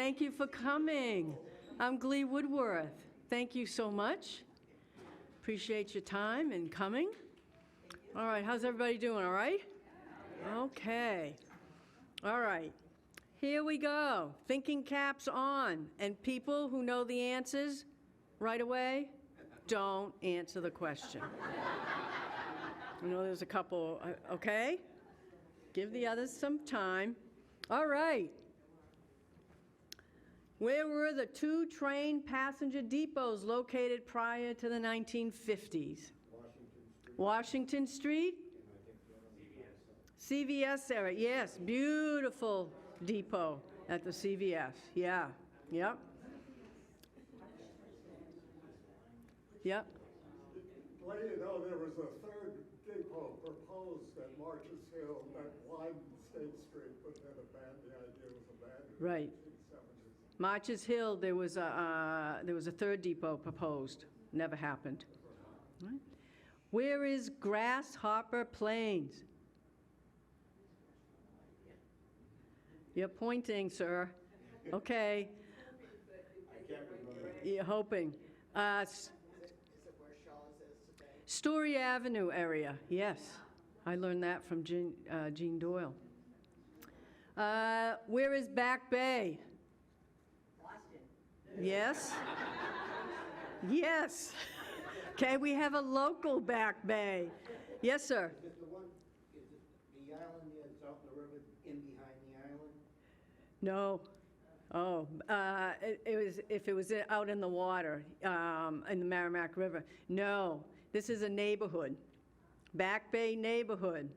Thank you for coming. I'm Ghlee Woodworth. Thank you so much. Appreciate your time and coming. All right, how's everybody doing, all right? Okay. All right. Here we go. Thinking caps on. And people who know the answers right away, don't answer the question. I know there's a couple, okay? Give the others some time. All right. Where were the two train passenger depots located prior to the 1950s? Washington Street? CVS area, yes, beautiful depot at the CVS, yeah, yep. Yep. Well, you know, there was a third depot proposed at Marches Hill that widened State Street, but then abandoned, the idea was abandoned. Right. In the 1970s. Marches Hill, there was a third depot proposed, never happened. Right. Where is Grasshopper Plains? You're pointing, sir. Okay. You're hoping. Is it where Shaw's is today? Story Avenue area, yes. I learned that from Jean Doyle. Where is Back Bay? Boston. Yes? Yes. Okay, we have a local Back Bay. Yes, sir. Is it the one, is it the island that's out in the river, in behind the island? No. Oh, it was, if it was out in the water, in the Merrimack River. No, this is a neighborhood, Back Bay neighborhood.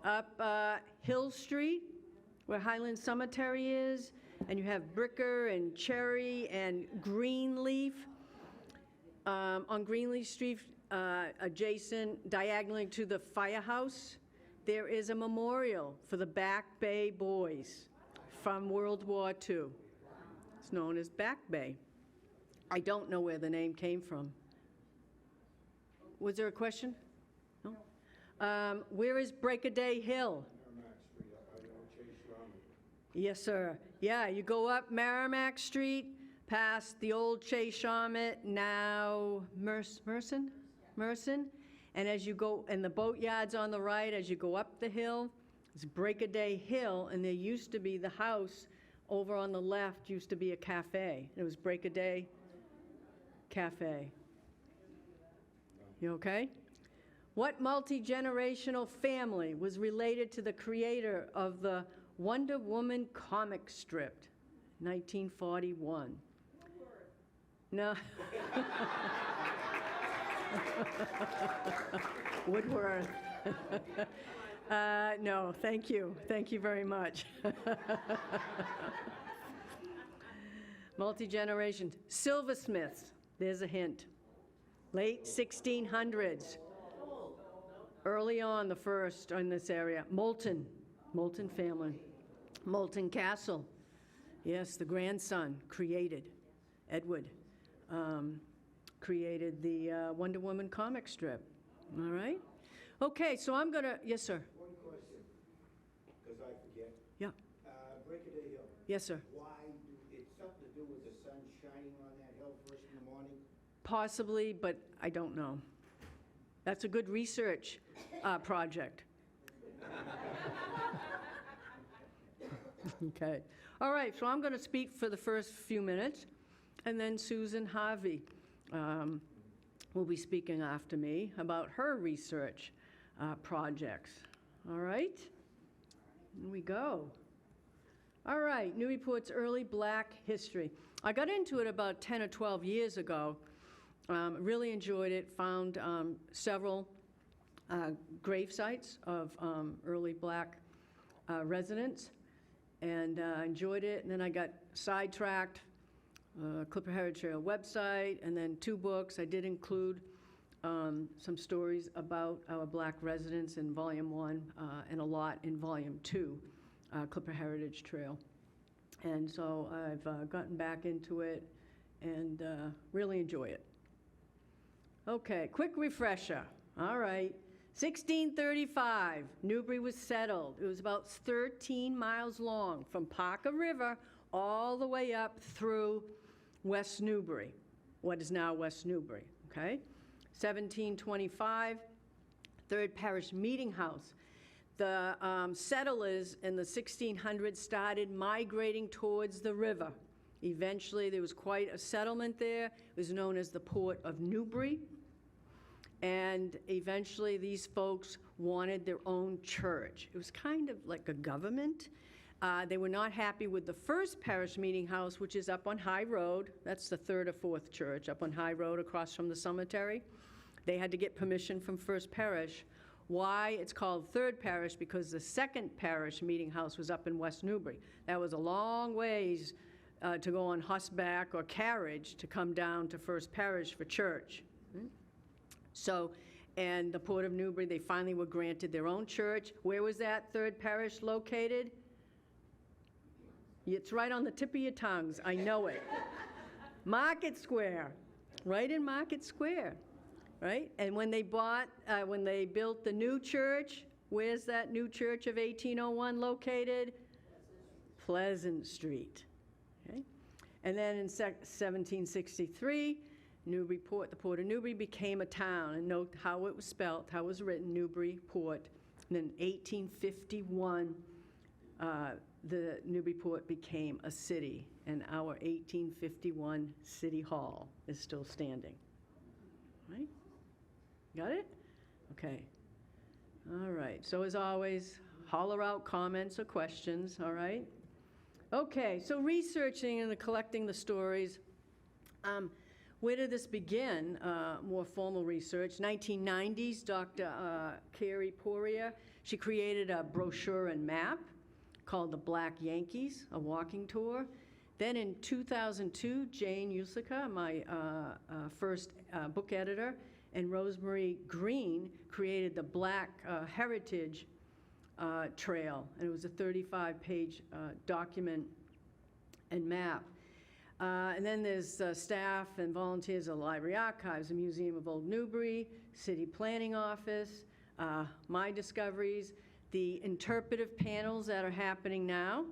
Up Hill Street, where Highland Cemetery is, and you have Bricker and Cherry and Greenleaf. On Greenleaf Street, adjacent, diagonally to the firehouse, there is a memorial for the Back Bay boys from World War II. It's known as Back Bay. I don't know where the name came from. Was there a question? No? Where is Breakaday Hill? Merrimack Street, up by the old Chase Ramen. Yes, sir. Yeah, you go up Merrimack Street, past the old Chase Shawmut, now Merson, and as you go, and the boatyard's on the right, as you go up the hill, it's Breakaday Hill, and there used to be the house over on the left, used to be a cafe. It was Breakaday Cafe. You okay? What multi-generational family was related to the creator of the Wonder Woman comic strip, 1941? No. Woodworth. No, thank you. Thank you very much. Multi-generations. Silversmiths, there's a hint. Late 1600s. Early on, the first in this area. Moulton family. Moulton Castle. Yes, the grandson created, Edward, created the Wonder Woman comic strip. All right? Okay, so I'm going to, yes, sir. One question, because I forget. Yeah. Breakaday Hill. Yes, sir. Why it's something to do with the sun shining on that hill first in the morning? Possibly, but I don't know. That's a good research project. Okay. All right, so I'm going to speak for the first few minutes, and then Susan Harvey will be speaking after me about her research projects. All right? Here we go. All right, Newburyport's early black history. I got into it about 10 or 12 years ago. Really enjoyed it, found several grave sites of early black residents, and enjoyed it. And then I got sidetracked, Clipper Heritage Trail website, and then 2 books. I did include some stories about our black residents in Volume 1 and a lot in Volume 2, Clipper Heritage Trail. And so I've gotten back into it and really enjoy it. Okay, quick refresher. All right. 1635, Newbury was settled. It was about 13 miles long from Parker River all the way up through West Newbury, what is now West Newbury, okay? 1725, Third Parish Meeting House. The settlers in the 1600s started migrating towards the river. Eventually, there was quite a settlement there. It was known as the Port of Newbury. And eventually, these folks wanted their own church. It was kind of like a government. They were not happy with the First Parish Meeting House, which is up on High Road. That's the third or fourth church, up on High Road across from the cemetery. They had to get permission from First Parish. Why it's called Third Parish? Because the Second Parish Meeting House was up in West Newbury. That was a long ways to go on horseback or carriage to come down to First Parish for church. So, and the Port of Newbury, they finally were granted their own church. Where was that Third Parish located? It's right on the tip of your tongues, I know it. Market Square, right in Market Square, right? And when they built the new church, where's that new church of 1801 located? Pleasant Street, okay? And then in 1763, Newburyport, the Port of Newbury became a town, and note how it was spelt, how it was written, Newburyport. And then 1851, the Newburyport became a city, and our 1851 City Hall is still standing. Right? Got it? Okay. All right. So as always, holler out comments or questions, all right? Okay, so researching and collecting the stories. Where did this begin? More formal research. 1990s, Dr. Carrie Poirier, she created a brochure and map called The Black Yankees, a walking tour. Then in 2002, Jane Usica, my first book editor, and Rosemary Green created the Black Heritage Trail, and it was a 35-page document and map. And then there's staff and volunteers of the Library Archives, the Museum of Old Newbury, City Planning Office, my discoveries, the interpretive panels that are happening now,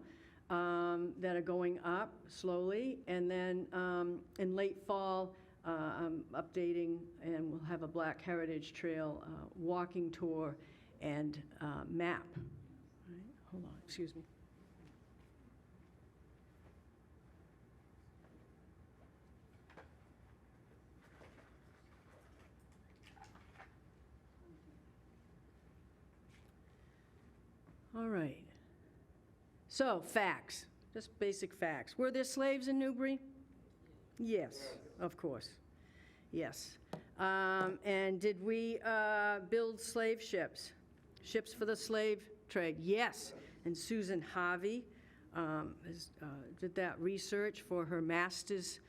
that are going up slowly, and then in late fall, I'm updating, and we'll have a Black Heritage Trail walking tour and map. All right, hold on, excuse me. All right. So, facts, just basic facts. Were there slaves in Newbury? Yes, of course. Yes. And did we build slave ships? Ships for the slave trade? Yes. And Susan Harvey did that research for her master's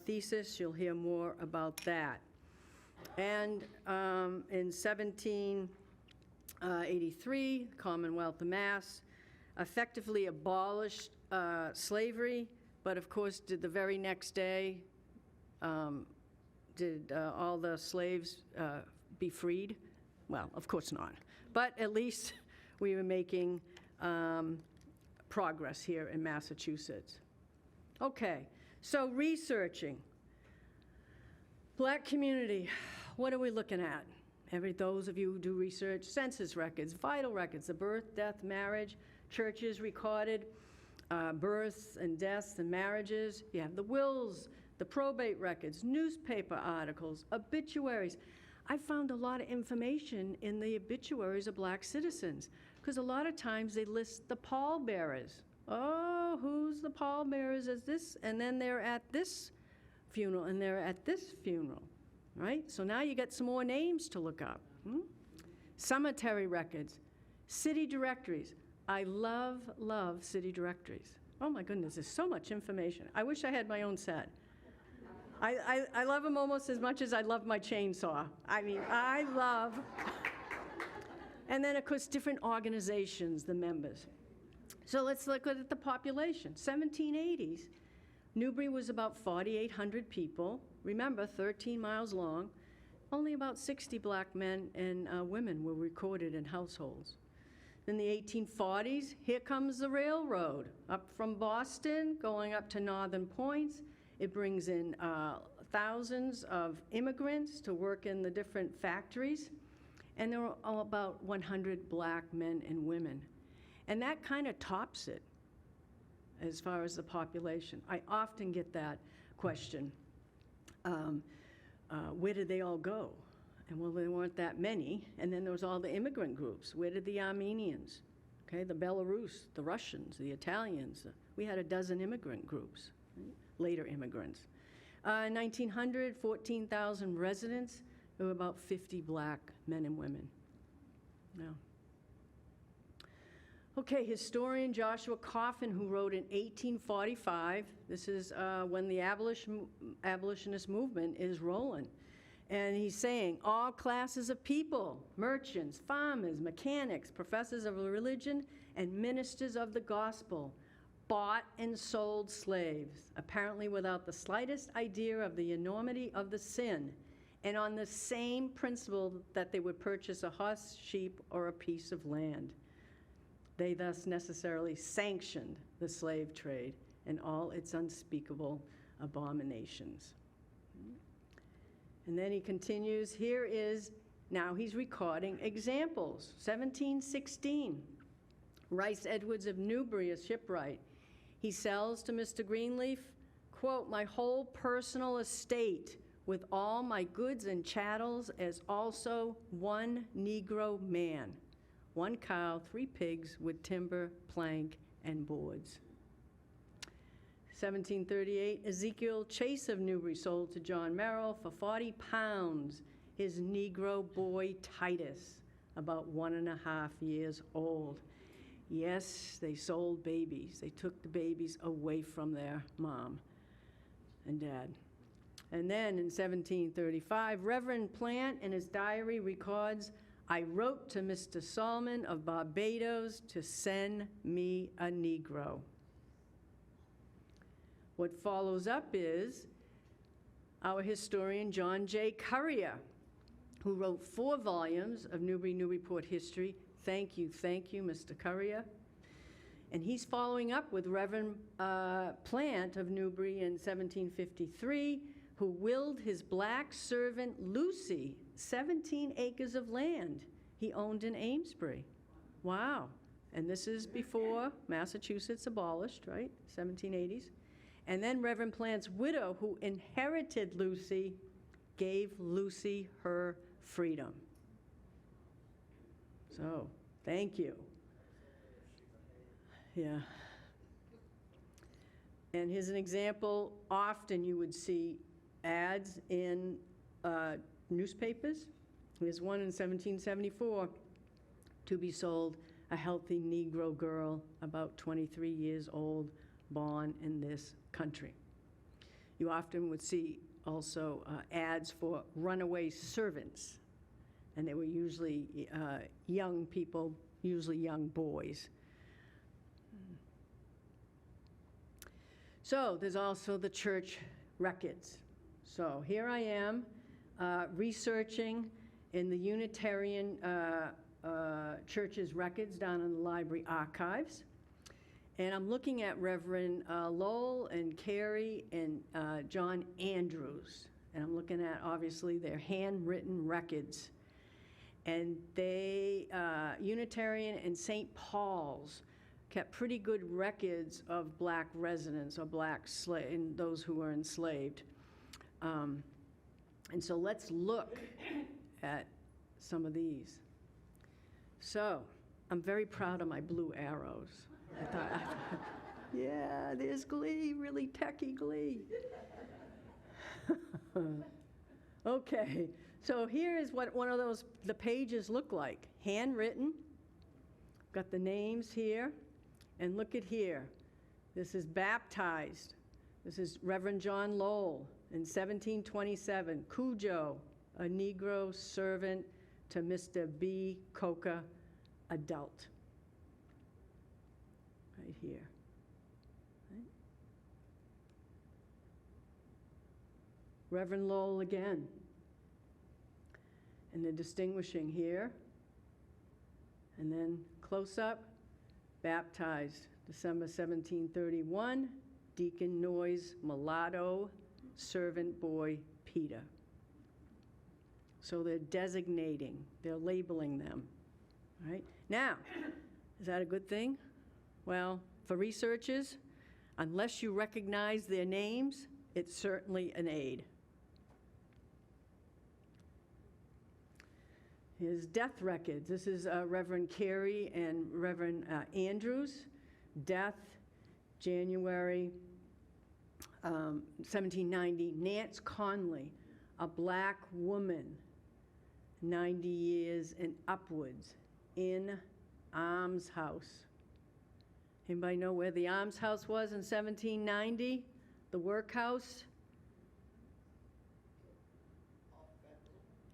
thesis. You'll hear more about that. And in 1783, Commonwealth of Mass effectively abolished slavery, but of course, did the very next day, did all the slaves be freed? Well, of course not. But at least we were making progress here in Massachusetts. Okay, so researching. Black community, what are we looking at? Those of you who do research, census records, vital records, the birth, death, marriage, churches recorded, births and deaths and marriages. You have the wills, the probate records, newspaper articles, obituaries. I found a lot of information in the obituaries of black citizens, because a lot of times they list the pallbearers. Oh, who's the pallbearers is this? And then they're at this funeral, and they're at this funeral, right? So now you got some more names to look up. Cemetery records, city directories. I love city directories. Oh my goodness, there's so much information. I wish I had my own set. I love them almost as much as I love my chainsaw. I mean, I love. And then, of course, different organizations, the members. So let's look at the population. 1780s, Newbury was about 4,800 people. Remember, 13 miles long. Only about 60 black men and women were recorded in households. In the 1840s, here comes the railroad, up from Boston, going up to Northern Points. It brings in thousands of immigrants to work in the different factories, and there were about 100 black men and women. And that kind of tops it as far as the population. I often get that question, where did they all go? And well, there weren't that many. And then there was all the immigrant groups. Where did the Armenians, okay, the Belarus, the Russians, the Italians? We had a dozen immigrant groups, right? Later immigrants. In 1900, 14,000 residents. There were about 50 black men and women. Now, okay, historian Joshua Coffin, who wrote in 1845, this is when the abolitionist movement is rolling. And he's saying, all classes of people, merchants, farmers, mechanics, professors of religion, and ministers of the gospel, bought and sold slaves, apparently without the slightest idea of the enormity of the sin, and on the same principle that they would purchase a horse, sheep, or a piece of land. They thus necessarily sanctioned the slave trade and all its unspeakable abominations. And then he continues, here is, now he's recording examples. 1716, Rice Edwards of Newbury, a shipwright. He sells to Mr. Greenleaf, quote, my whole personal estate with all my goods and chattels as also one Negro man, 1 cow, 3 pigs with timber, plank, and boards. 1738, Ezekiel Chase of Newbury sold to John Merrill for 40 pounds his Negro boy Titus, about 1.5 years old. Yes, they sold babies. They took the babies away from their mom and dad. And then in 1735, Reverend Plant in his diary records, I wrote to Mr. Solomon of Barbados to send me a Negro. What follows up is our historian John J. Currier, who wrote 4 volumes of Newburyport history. Thank you, Mr. Currier. And he's following up with Reverend Plant of Newbury in 1753, who willed his black servant Lucy 17 acres of land he owned in Amesbury. Wow. And this is before Massachusetts abolished, right? 1780s. And then Reverend Plant's widow, who inherited Lucy, gave Lucy her freedom. So, thank you. Yeah. And here's an example. Often you would see ads in newspapers. There's one in 1774, to be sold, a healthy Negro girl, about 23 years old, born in this country. You often would see also ads for runaway servants, and they were usually young people, usually young boys. So there's also the church records. So here I am researching in the Unitarian Church's records down in the library archives. And I'm looking at Reverend Lowell and Carey and John Andrews. And I'm looking at, obviously, their handwritten records. And they, Unitarian and St. Paul's, kept pretty good records of black residents or black and those who were enslaved. And so let's look at some of these. So I'm very proud of my blue arrows. I thought, yeah, there's Ghlee, really techy Ghlee. Okay, so here is what one of the pages look like. Handwritten, got the names here, and look at here. This is baptized. This is Reverend John Lowell in 1727, Cujo, a Negro servant to Mr. B. Coca, adult. Right here. Right. Reverend Lowell again. And they're distinguishing here. And then close up, baptized December 1731, Deacon Noyes Mulatto, servant boy Peter. So they're designating, they're labeling them, all right? Now, is that a good thing? Well, for researchers, unless you recognize their names, it's certainly an aid. Here's death records. This is Reverend Carey and Reverend Andrews. Death, January 1790. Nance Conley, a black woman, 90 years and upwards, in almshouse. Anybody know where the almshouse was in 1790? The workhouse?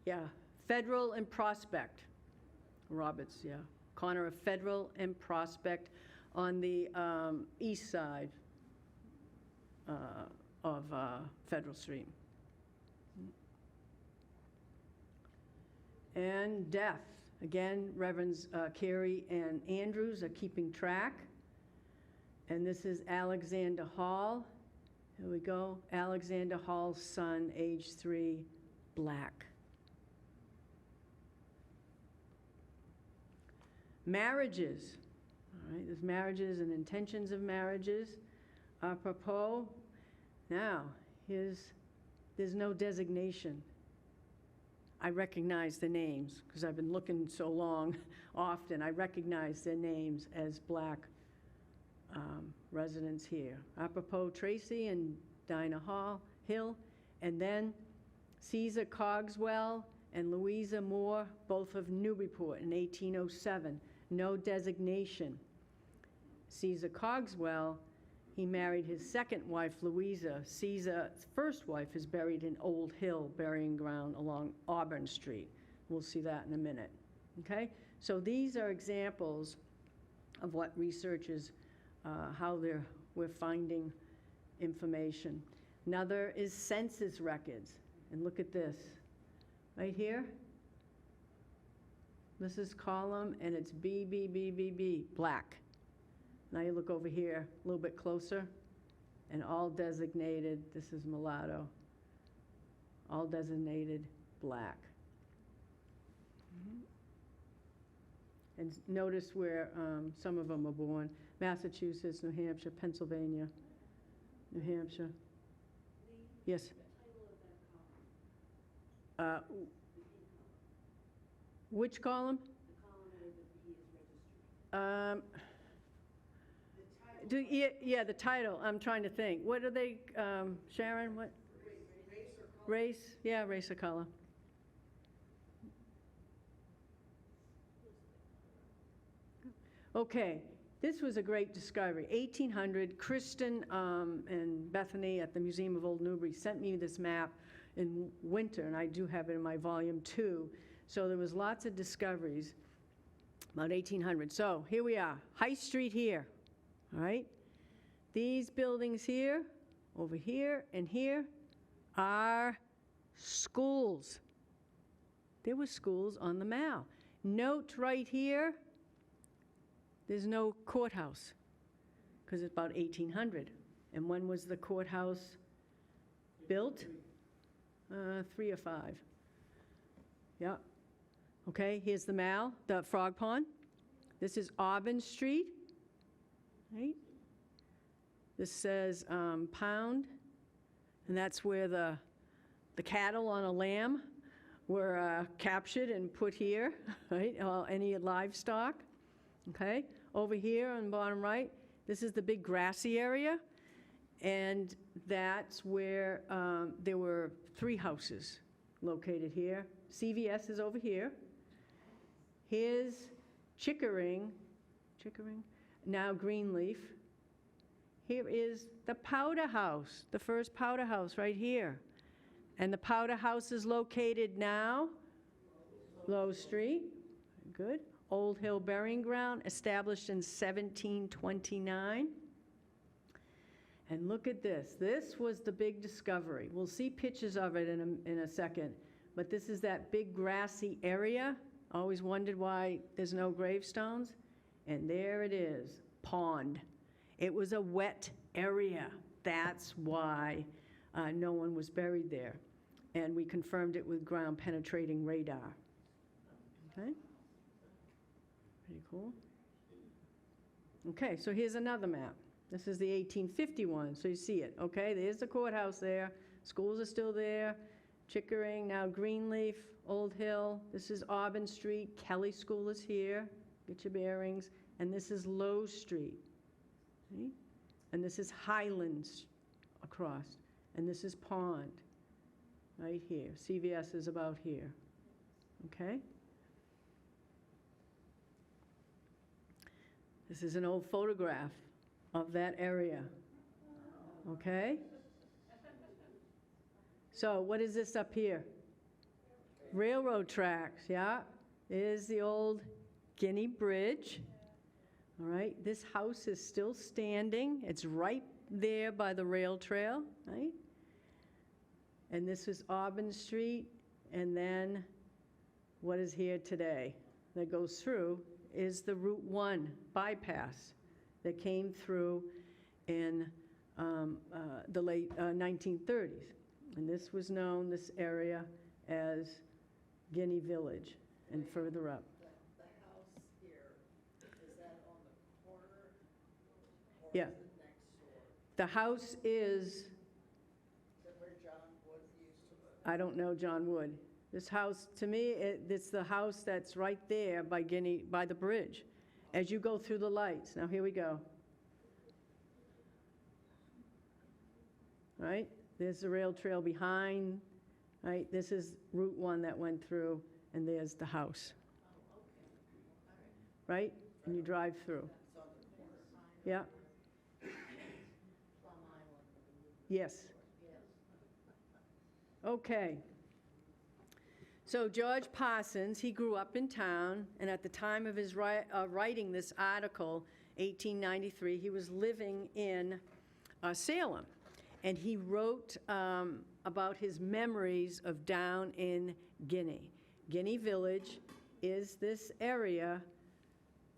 Yeah, Federal and Prospect. Roberts, yeah. Corner of Federal and Prospect on the east side of Federal Street. And death. Again, Reverends Carey and Andrews are keeping track. And this is Alexander Hall. Here we go. Alexander Hall's son, age 3, black. Marriages. All right, there's marriages and intentions of marriages. Apropos. Now, there's no designation. I recognize the names because I've been looking so long often. I recognize their names as black residents here. Apropos Tracy and Dinah Hill, and then Caesar Cogswell and Louisa Moore, both of Newburyport in 1807. No designation. Caesar Cogswell, he married his second wife, Louisa. Caesar's first wife is buried in Old Hill Burying Ground along Auburn Street. We'll see that in a minute, okay? So these are examples of what researchers, how we're finding information. Another is census records. And look at this, right here. This is column, and it's B, black. Now you look over here, a little bit closer, and all designated, this is mulatto, all designated black. And notice where some of them are born. Massachusetts, New Hampshire, Pennsylvania, New Hampshire. Yes? Which column? The column where the B is registered. Yeah, the title. I'm trying to think. What are they, Sharon? What? Race or color? Race? Yeah, race or color. Okay, this was a great discovery. 1800, Kristen and Bethany at the Museum of Old Newbury sent me this map in winter, and I do have it in my volume 2. So there was lots of discoveries about 1800. So here we are, High Street here, all right? These buildings here, over here, and here are schools. There were schools on the Mall. Note right here, there's no courthouse, because it's about 1800. And when was the courthouse built? 3 or 5. Yeah. Okay, here's the Mall, the Frog Pond. This is Auburn Street, right? This says Pound, and that's where the cattle on a lamb were captured and put here, right? Any livestock, okay? Over here on the bottom right, this is the big grassy area, and that's where there were 3 houses located here. CVS is over here. Here's Chickering, now Greenleaf. Here is the Powder House, the first Powder House right here. And the Powder House is located now, Low Street, good. Old Hill Burying Ground, established in 1729. And look at this. This was the big discovery. We'll see pictures of it in a second. But this is that big grassy area Always wondered why there's no gravestones, and there it is, pond. It was a wet area. That's why no one was buried there. And we confirmed it with ground penetrating radar. Okay? Pretty cool. Okay, so here's another map. This is the 1851, so you see it. Okay, there's the courthouse there. Schools are still there. Chickering, now Greenleaf, Old Hill. This is Auburn Street. Kelly School is here. Get your bearings. And this is Low Street. See? And this is Highlands across. And this is Pond, right here. CVS is about here. Okay? This is an old photograph of that area. Okay? So what is this up here? Railroad tracks, yeah. There's the old Guinea Bridge. All right, this house is still standing. It's right there by the rail trail, right? And this is Auburn Street, and then what is here today that goes through is the Route 1 bypass that came through in the late 1930s. And this was known, this area, as Guinea Village, and further up. The house here, is that on the corner? Or Yeah. is it next door? The house is, Is that where John Wood used to live? I don't know John Wood. This house, to me, it's the house that's right there by the bridge, as you go through the lights. Now, here we go. Right? There's the rail trail behind, right? This is Route 1 that went through, and there's the house. Oh, okay. All right. Right? And you drive through. It's on the corner. Yeah? Plum Island. Yes. Yes. Okay. So George Parsons, he grew up in town, and at the time of his writing this article, 1893, he was living in Salem. And he wrote about his memories of down in Guinea. Guinea Village is this area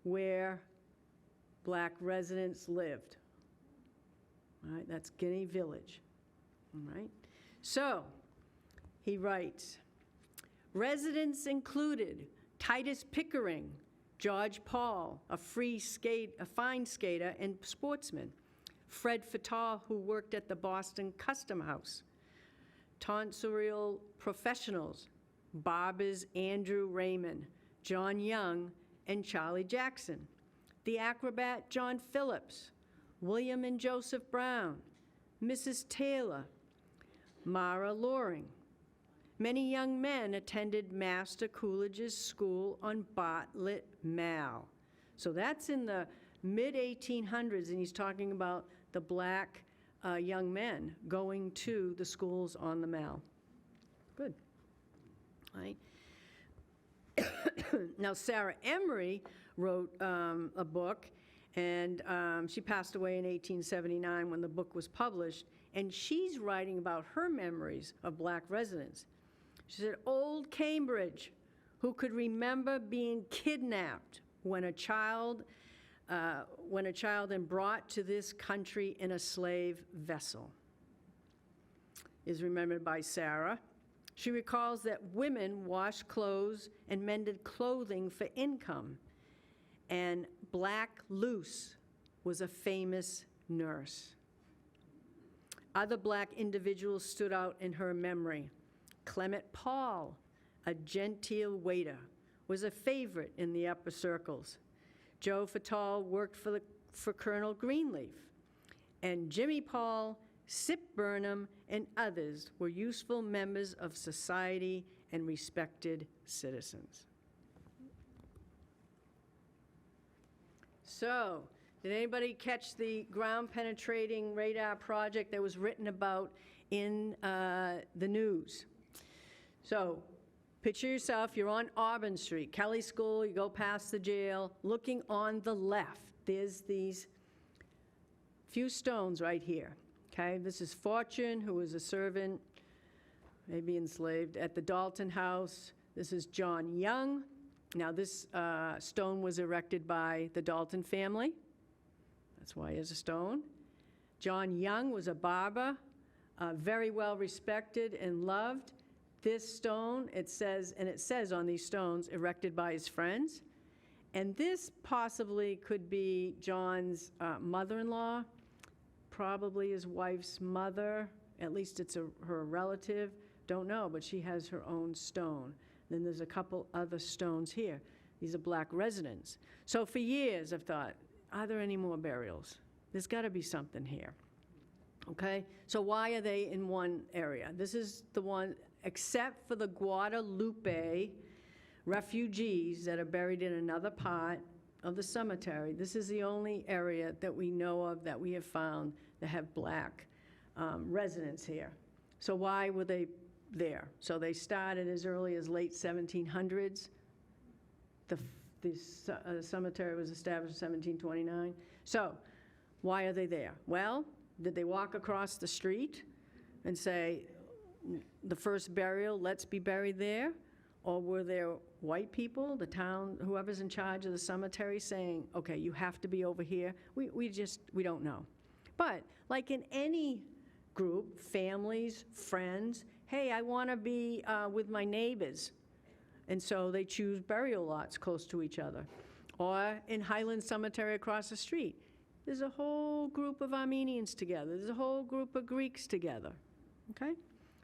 where black residents lived. All right, that's Guinea Village. All right. So he writes, residents included Titus Pickering, George Paul, a fine skater and sportsman, Fred Fatal, who worked at the Boston Custom House, tonsorial professionals, barbers Andrew Raymond, John Young, and Charlie Jackson, the acrobat John Phillips, William and Joseph Brown, Mrs. Taylor, Mara Loring. Many young men attended Master Coolidge's school on Bartlett Mall. So that's in the mid-1800s, and he's talking about the black young men going to the schools on the Mall. Good. All right. Now, Sarah Emery wrote a book, and she passed away in 1879 when the book was published, and she's writing about her memories of black residents. She said, old Cambridge, who could remember being kidnapped when a child and brought to this country in a slave vessel, is remembered by Sarah. She recalls that women washed clothes and mended clothing for income, and Black Luce was a famous nurse. Other black individuals stood out in her memory. Clement Paul, a genteel waiter, was a favorite in the upper circles. Joe Fatal worked for Colonel Greenleaf, and Jimmy Paul, Sip Burnham, and others were useful members of society and respected citizens. So, did anybody catch the ground-penetrating radar project that was written about in the news? So, picture yourself, you're on Auburn Street, Kelly School, you go past the jail, looking on the left, there's these few stones right here, okay? This is Fortune, who was a servant, maybe enslaved, at the Dalton House. This is John Young, Now, this stone was erected by the Dalton family. That's why it's a stone. John Young was a barber, very well respected and loved. This stone, it says on these stones, erected by his friends. And this possibly could be John's mother-in-law, probably his wife's mother. At least it's her relative. Don't know, but she has her own stone. Then there's a couple other stones here. These are black residents. So for years I've thought, are there any more burials? There's got to be something here. Okay? So why are they in one area? This is the one, except for the Guadalupe refugees that are buried in another part of the cemetery. This is the only area that we know of that we have found that have black residents here. So why were they there? So they started as early as late 1700s. The cemetery was established in 1729. So why are they there? Well, did they walk across the street and say, the first burial, let's be buried there? Or were there white people, the town, whoever's in charge of the cemetery saying, okay, you have to be over here? We don't know. But like in any group, families, friends, hey, I want to be with my neighbors. And so they choose burial lots close to each other. Or in Highland Cemetery across the street, there's a whole group of Armenians together. There's a whole group of Greeks together, okay?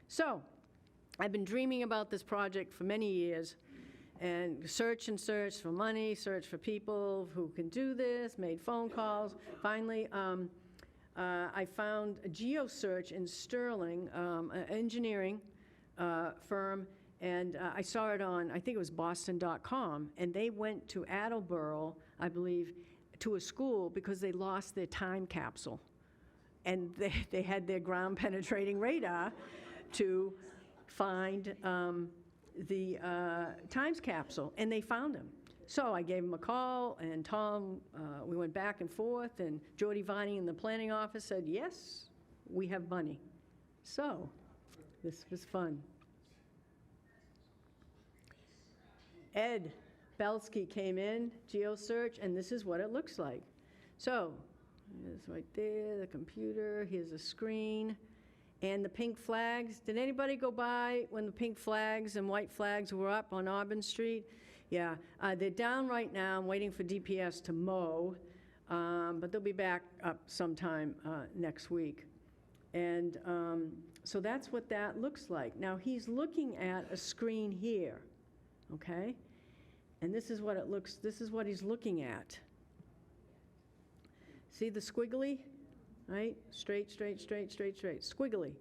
So I've been dreaming about this project for many years and search for money, search for people who can do this, made phone calls. Finally, I found a GeoSearch in Sterling, an engineering firm, and I saw it on, I think it was boston.com, and they went to Attleboro, I believe, to a school because they lost their time capsule. And they had their ground penetrating radar to find the times capsule, and they found him. So I gave him a call, and Tom, we went back and forth, and Jody Viney in the planning office said, yes, we have money. So this was fun. Ed Belsky came in, GeoSearch, and this is what it looks like. So it's right there, the computer, here's a screen, and the pink flags. Did anybody go by when the pink flags and white flags were up on Auburn Street? Yeah, they're down right now. I'm waiting for DPS to mow, but they'll be back up sometime next week. And so that's what that looks like. Now, he's looking at a screen here, okay? And this is what it looks, this is what he's looking at. See the squiggly, right? Straight, straight, straight, straight, straight, squiggly.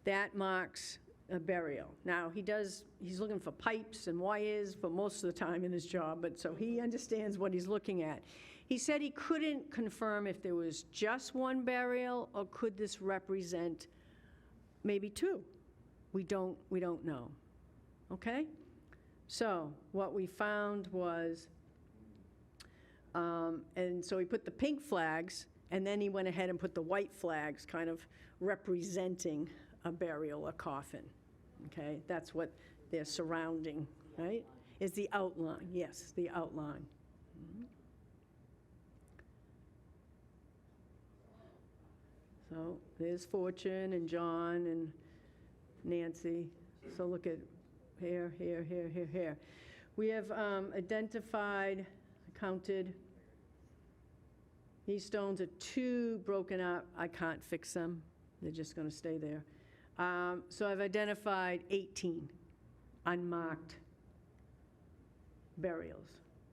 That marks a burial. Now, he's looking for pipes and wires for most of the time in his job, but so he understands what he's looking at. He said he couldn't confirm if there was just one burial or could this represent maybe two. We don't know, okay? So what we found was, and so he put the pink flags, and then he went ahead and put the white flags, kind of representing a burial, a coffin, okay? That's what they're surrounding, right? Is the outline, yes, the outline. Mm-hmm. So there's Fortune and John and Nancy. So look at here, here, here, here, here. We have identified, counted, these stones are too broken up. I can't fix them. They're just going to stay there. So I've identified 18 unmarked burials.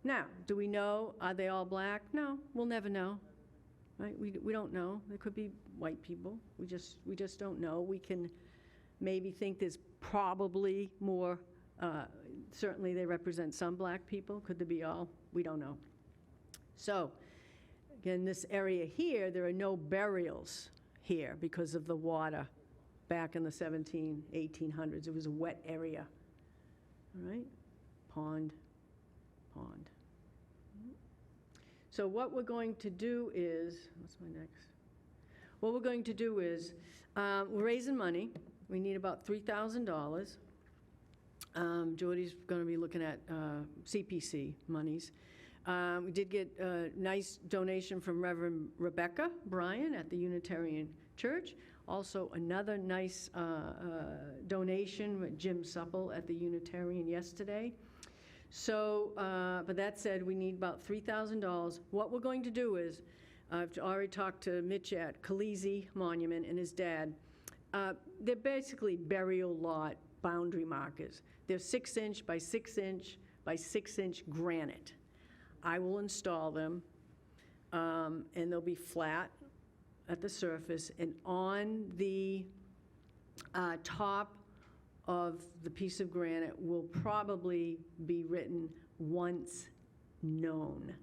Now, do we know, are they all black? No, we'll never know, right? We don't know. There could be white people. We just don't know. We can maybe think there's probably more, certainly they represent some black people. Could there be all? We don't know. So, again, this area here, there are no burials here because of the water back in the 1800s. It was a wet area, all right? Pond. So what we're going to do is, what's my next? What we're going to do is, we're raising money. We need about $3,000. Jordy's going to be looking at CPC monies. We did get a nice donation from Reverend Rebecca Bryan at the Unitarian Church. Also, another nice donation with Jim Supple at the Unitarian yesterday. So, but that said, we need about $3,000. What we're going to do is, I've already talked to Mitch at Khaleesi Monument and his dad. They're basically burial lot boundary markers. They're 6-inch by 6-inch by 6-inch granite. I will install them, and they'll be flat at the surface, and on the top of the piece of granite will probably be written, "Once known."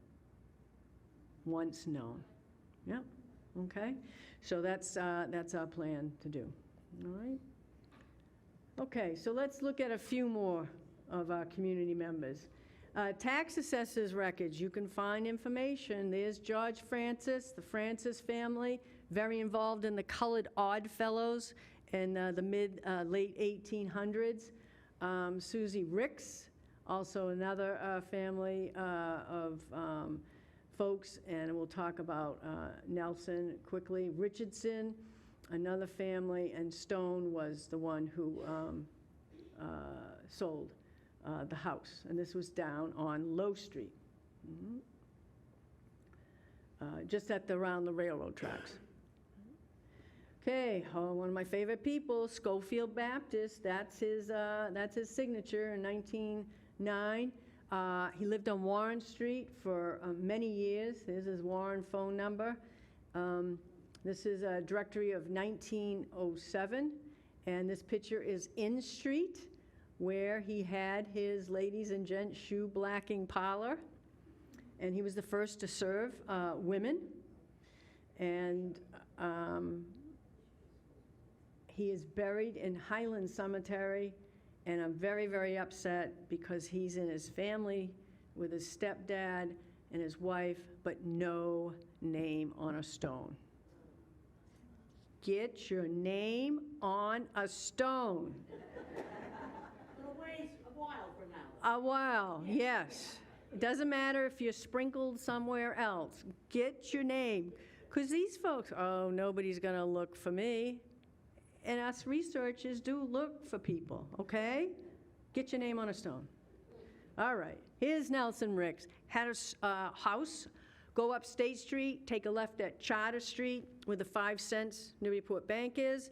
Once known. Yep, okay. So that's our plan to do, all right? Okay, so let's look at a few more of our community members. Tax assessors records, you can find information. There's George Francis, the Francis family, very involved in the Colored Odd Fellows in the late 1800s. Susie Ricks, also another family of folks, and we'll talk about Nelson quickly. Richardson, another family, and Stone was the one who sold the house, and this was down on Low Street, just around the railroad tracks. Okay, one of my favorite people, Schofield Baptist. That's his signature in 1909. He lived on Warren Street for many years. Here's his Warren phone number. This is a directory of 1907, and this picture is in Street, where he had his ladies and gents shoe blacking parlor, and he was the first to serve women. And he is buried in Highland Cemetery, and I'm very, very upset because he's in his family with his stepdad and his wife, but no name on a stone. Get your name on a stone. A while from now. A while, yes. It doesn't matter if you're sprinkled somewhere else. Get your name. Because these folks, oh, nobody's going to look for me. And us researchers do look for people, okay? Get your name on a stone. All right. Here's Nelson Ricks. Had a house. Go up State Street, take a left at Charter Street, where the 5 cents Newburyport Bank is.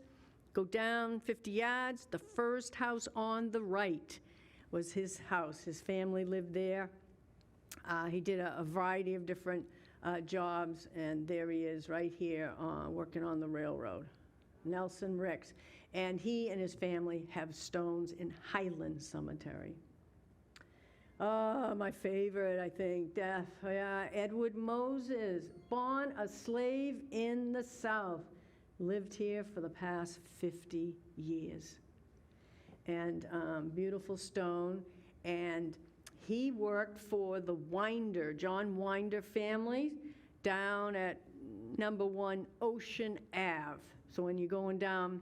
Go down 50 yards. The first house on the right was his house. His family lived there. He did a variety of different jobs, and there he is right here working on the railroad. Nelson Ricks. And he and his family have stones in Highland Cemetery. Oh, my favorite, I think, death. Yeah, Edward Moses, born a slave in the South, lived here for the past 50 years. And beautiful stone. And he worked for the Winder, John Winder family, down at number 1 Ocean Ave. So when you're going down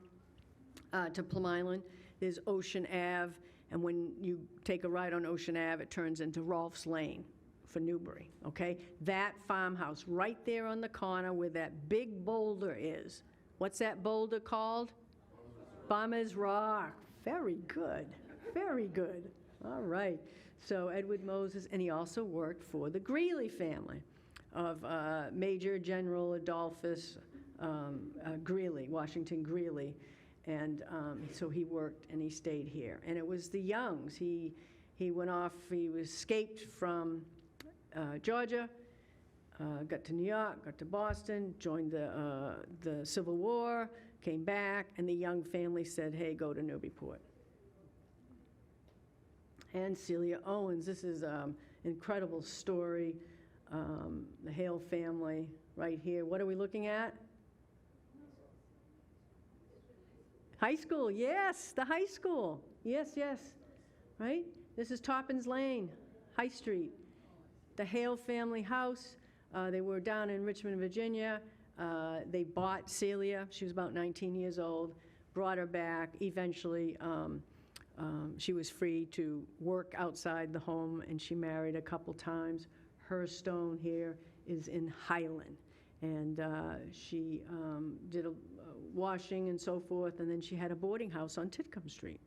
to Plum Island, there's Ocean Ave. And when you take a ride on Ocean Ave, it turns into Rolf's Lane for Newbury, okay? That farmhouse right there on the corner where that big boulder is. What's that boulder called? Bummer's Rock. Very good, very good. All right. So Edward Moses, and he also worked for the Ghlee family of Major General Adolphus Ghlee, Washington Ghlee. And so he worked and he stayed here. And it was the Youngs. He went off, he escaped from Georgia, got to New York, got to Boston, joined the Civil War, came back, and the Young family said, hey, go to Newburyport. And Celia Owens, this is an incredible story. The Hale family right here. What are we looking at? High school, yes, the high school. Yes, yes, right? This is Toppins Lane, High Street. The Hale family house. They were down in Richmond, Virginia. They bought Celia. She was about 19 years old, brought her back, eventually she was free to work outside the home, and she married a couple times. Her stone here is in Highland, and she did washing and so forth, and then she had a boarding house on Titcomb Street.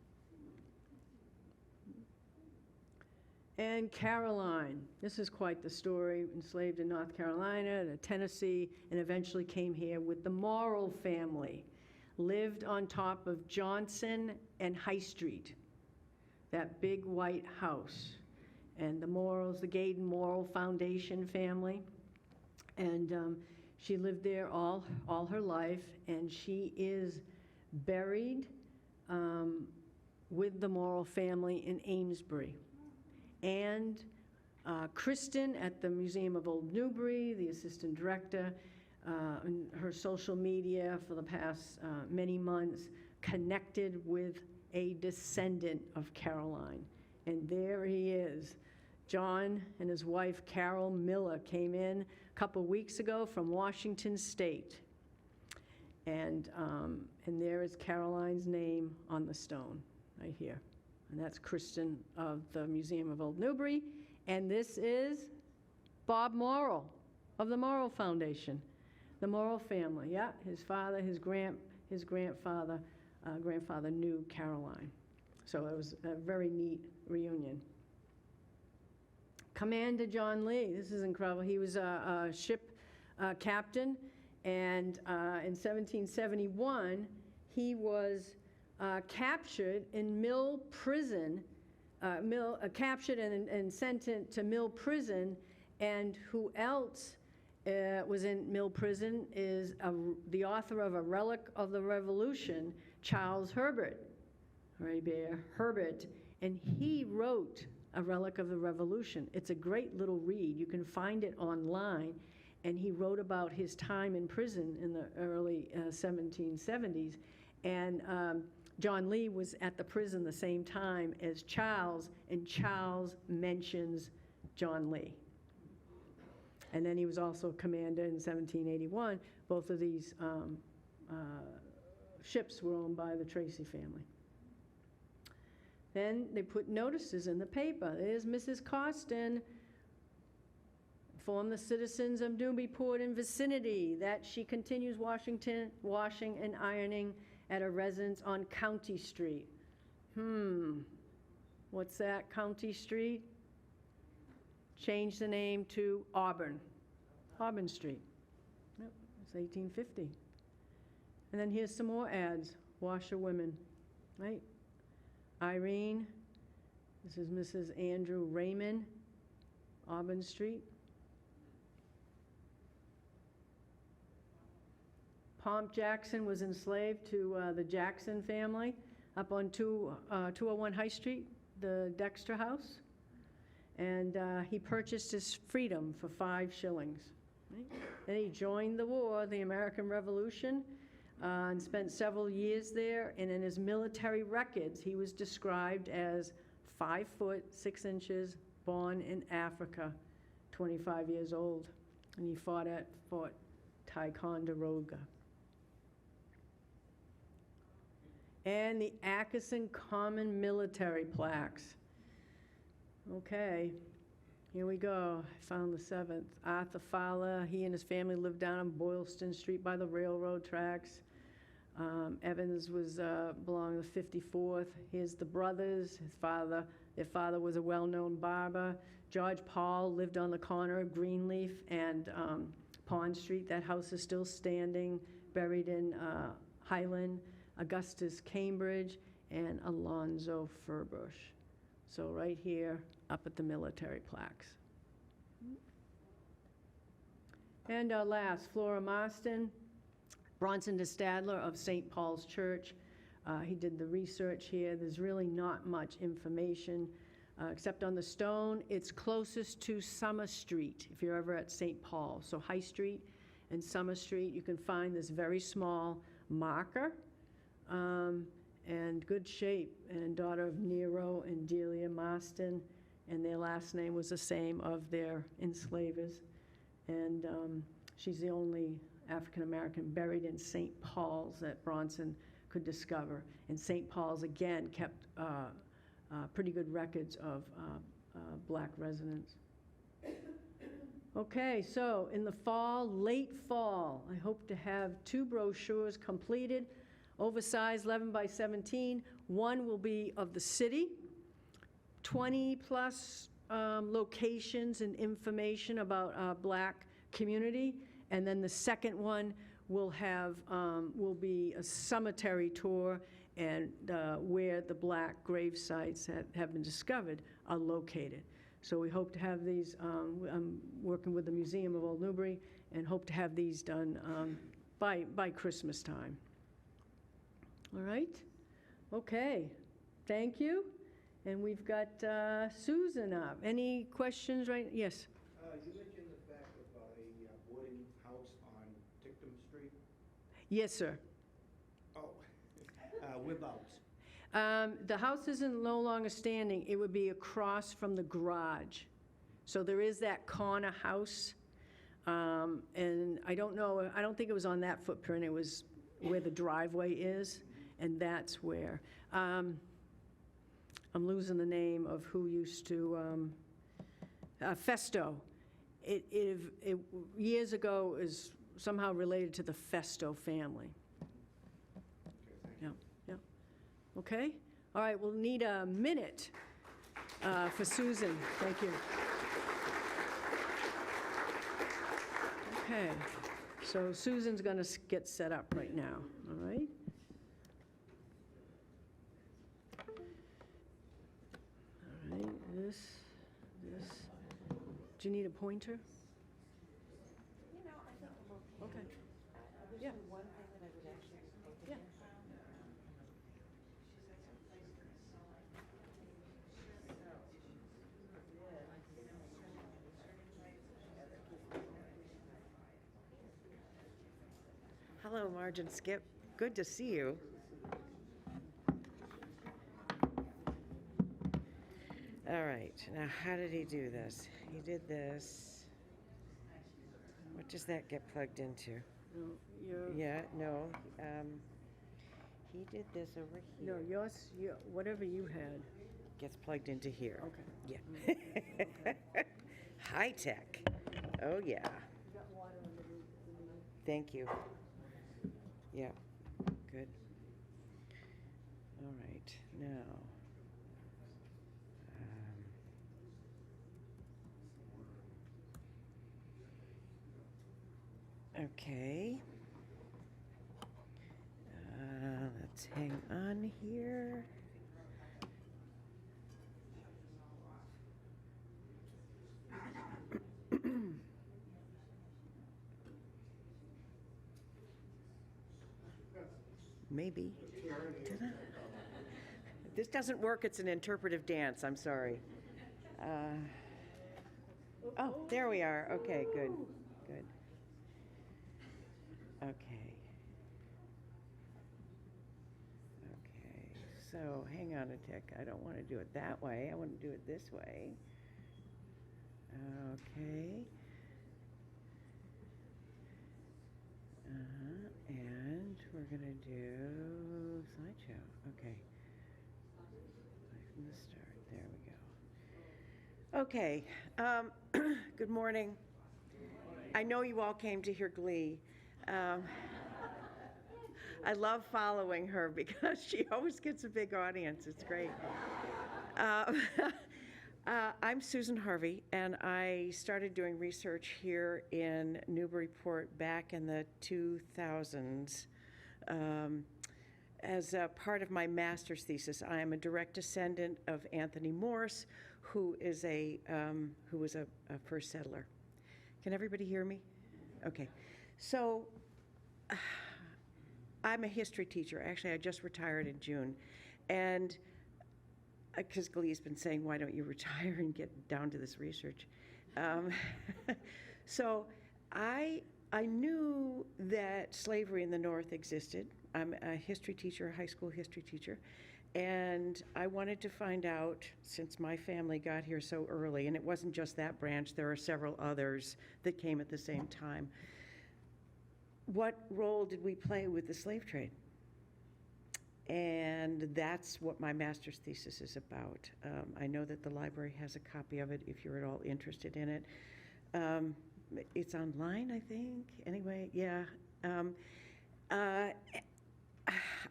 And Caroline, this is quite the story, enslaved in North Carolina, to Tennessee, and eventually came here with the Morrill family. Lived on top of Johnson and High Street, that big white house. And the Morrills, the Gaydon Morrill Foundation family. And she lived there all her life, and she is buried with the Morrill family in Amesbury. And Kristen at the Museum of Old Newbury, the assistant director, in her social media for the past many months, connected with a descendant of Caroline. And there he is. John and his wife, Carol Miller, came in a couple weeks ago from Washington State. And there is Caroline's name on the stone, right here. And that's Kristen of the Museum of Old Newbury. And this is Bob Morrill of the Morrill Foundation. The Morrill family, yeah. His father, his grandfather knew Caroline. So it was a very neat reunion. Commander John Lee, this is incredible. He was a ship captain, and in 1771, he was captured in Mill Prison, captured and sent to Mill Prison, and who else was in Mill Prison is the author of A Relic of the Revolution, Charles Herbert, Herbert, and he wrote A Relic of the Revolution. It's a great little read. You can find it online, and he wrote about his time in prison in the early 1770s, and John Lee was at the prison the same time as Charles, and Charles mentions John Lee. And then he was also commander in 1781. Both of these ships were owned by the Tracy family. Then they put notices in the paper. There's Mrs. Costin, inform the citizens of Newburyport and vicinity that she continues washing and ironing at a residence on County Street. What's that, County Street? Change the name to Auburn Street. Yep, it's 1850. And then here's some more ads, washerwomen, right? Irene, this is Mrs. Andrew Raymond, Auburn Street. Pomp Jackson was enslaved to the Jackson family up on 201 High Street, the Dexter House. And he purchased his freedom for 5 shillings. Right? Then he joined the war, the American Revolution, and spent several years there. And in his military records, he was described as 5 foot 6 inches, born in Africa, 25 years old. And he fought at Fort Ticonderoga. And the Atchison Common Military Plaques. Okay, here we go. I found the 7th. Arthur Fowler, he and his family lived down on Boylston Street by the railroad tracks. Evans belonged to the 54th. Here's the brothers. Their father was a well-known barber. George Paul lived on the corner of Greenleaf and Pond Street. That house is still standing, buried in Highland. Augustus Cambridge and Alonzo Furbush. So right here, up at the military plaques. And last, Flora Marston, Bronson de Stadler of St. Paul's Church. He did the research here. There's really not much information except on the stone. It's closest to Summer Street, if you're ever at St. Paul. So High Street and Summer Street, you can find this very small marker. And good shape, and daughter of Nero and Delia Marston, and their last name was the same of their enslavers. And she's the only African-American buried in St. Paul's that Bronson could discover. And St. Paul's, again, kept pretty good records of Black residents. Okay, so in the fall, late fall, I hope to have 2 brochures completed, oversized 11 by 17. One will be of the city, 20-plus locations and information about our Black community. And then the second one will be a cemetery tour and where the Black grave sites have been discovered are located. So we hope to have these, I'm working with the Museum of Old Newbury, and hope to have these done by Christmas time. All right? Okay, thank you. And we've got Susan up. Any questions, right? Yes? You mentioned the fact about a boarding house on Tictum Street. Yes, sir. Oh, whereabouts? The house isn't no longer standing. It would be across from the garage. So there is that corner house. And I don't know, I don't think it was on that footprint. It was where the driveway is, and that's where. I'm losing the name of who used to, Festo. It years ago is somehow related to the Festo family. Yeah, yeah. Okay? All right, we'll need a minute for Susan. Thank you. Okay, so Susan's going to get set up right now, all right? All right, this. Do you need a pointer? You know, I think I'm okay. Okay. There's Yeah. one thing that I would actually. Yeah. Hello, Marge and Skip. Good to see you. All right, now how did he do this? He did this. What does that get plugged into? No, you're, Yeah, no. He did this over no, here. yours, whatever you had. Gets plugged into here. Okay. Yeah. High tech. Oh, yeah. Thank you. Yeah, good. All right, now. Okay. Let's hang on here. Maybe. Ta-da. If this doesn't work, it's an interpretive dance. I'm sorry. Oh, there we are. Okay, good. Good. Okay. Okay. So hang on a tick. I don't want to do it that way. I want to do it this way. Okay. And we're going to do slideshow. Okay. From the start. There we go. Okay. Good morning. I know you all came to hear Ghlee. I love following her because she always gets a big audience. It's great. I'm Susan Harvey, and I started doing research here in Newburyport back in the 2000s. As a part of my master's thesis, I am a direct descendant of Anthony Morse, who was a first settler. Can everybody hear me? Okay. So I'm a history teacher. Actually, I just retired in June. And because Glee's been saying, why don't you retire and get down to this research? So I knew that slavery in the North existed. I'm a history teacher, a high school history teacher. And I wanted to find out, since my family got here so early, and it wasn't just that branch, there are several others that came at the same time, what role did we play with the slave trade? And that's what my master's thesis is about. I know that the library has a copy of it if you're at all interested in it. It's online, I think. Anyway, yeah. I